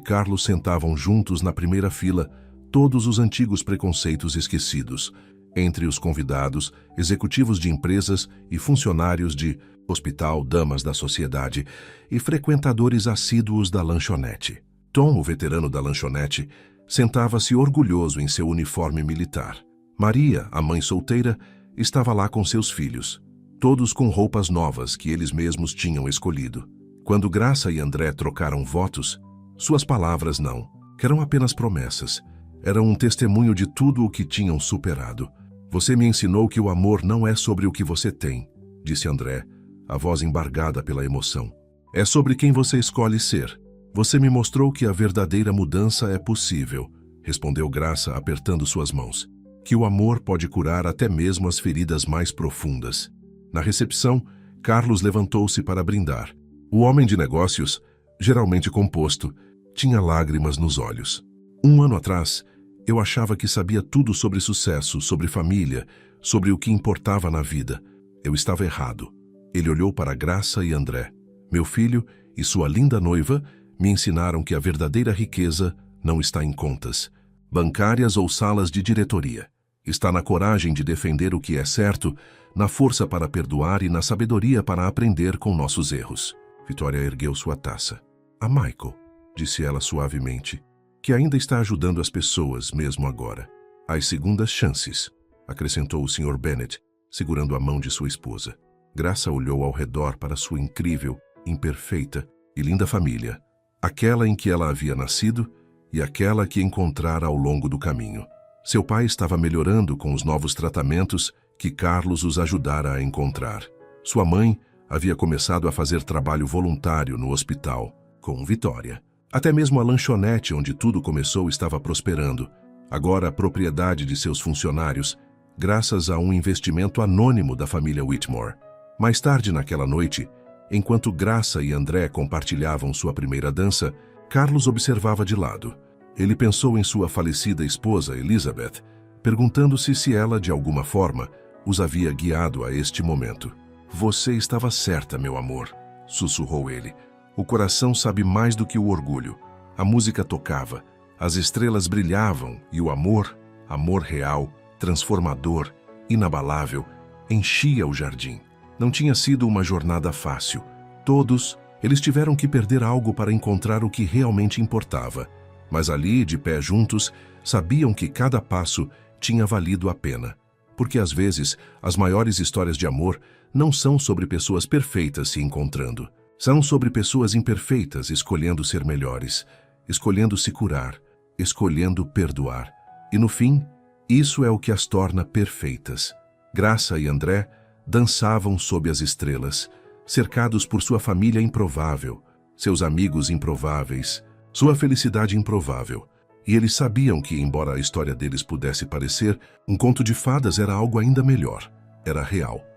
Carlos sentavam juntos na primeira fila, todos os antigos preconceitos esquecidos. Entre os convidados, executivos de empresas e funcionários de hospital, damas da sociedade e frequentadores assíduos da lanchonete. Tom, o veterano da lanchonete, sentava-se orgulhoso em seu uniforme militar. Maria, a mãe solteira, estava lá com seus filhos, todos com roupas novas que eles mesmos tinham escolhido. Quando Graça e André trocaram votos, suas palavras não, que eram apenas promessas, eram um testemunho de tudo o que tinham superado. Você me ensinou que o amor não é sobre o que você tem, disse André, a voz embargada pela emoção. É sobre quem você escolhe ser. Você me mostrou que a verdadeira mudança é possível, respondeu Graça apertando suas mãos. Que o amor pode curar até mesmo as feridas mais profundas. Na recepção, Carlos levantou-se para brindar. O homem de negócios, geralmente composto, tinha lágrimas nos olhos. 1 ano atrás, eu achava que sabia tudo sobre sucesso, sobre família, sobre o que importava na vida. Eu estava errado. Ele olhou para Graça e André. Meu filho e sua linda noiva me ensinaram que a verdadeira riqueza não está em contas, bancárias ou salas de diretoria. Está na coragem de defender o que é certo, na força para perdoar e na sabedoria para aprender com nossos erros. Vitória ergueu sua taça. A Michael, disse ela suavemente, que ainda está ajudando as pessoas mesmo agora. As segundas chances, acrescentou o Sr. Bennet, segurando a mão de sua esposa. Graça olhou ao redor para sua incrível, imperfeita e linda família, aquela em que ela havia nascido e aquela que encontrara ao longo do caminho. Seu pai estava melhorando com os novos tratamentos que Carlos os ajudara a encontrar. Sua mãe havia começado a fazer trabalho voluntário no hospital, com Vitória. Até mesmo a lanchonete onde tudo começou estava prosperando, agora a propriedade de seus funcionários, graças a um investimento anônimo da família Whitmore. Mais tarde naquela noite, enquanto Graça e André compartilhavam sua primeira dança, Carlos observava de lado. Ele pensou em sua falecida esposa, Elizabeth, perguntando-se se ela, de alguma forma, os havia guiado a este momento. Você estava certa, meu amor, sussurrou ele. O coração sabe mais do que o orgulho. A música tocava, as estrelas brilhavam e o amor, amor real, transformador, inabalável, enchia o jardim. Não tinha sido uma jornada fácil. Todos, eles tiveram que perder algo para encontrar o que realmente importava. Mas ali, de pé juntos, sabiam que cada passo tinha valido a pena. Porque às vezes, as maiores histórias de amor não são sobre pessoas perfeitas se encontrando. São sobre pessoas imperfeitas escolhendo ser melhores, escolhendo se curar, escolhendo perdoar. E no fim, isso é o que as torna perfeitas. Graça e André dançavam sob as estrelas, cercados por sua família improvável, seus amigos improváveis, sua felicidade improvável. E eles sabiam que, embora a história deles pudesse parecer um conto de fadas, era algo ainda melhor. Era real.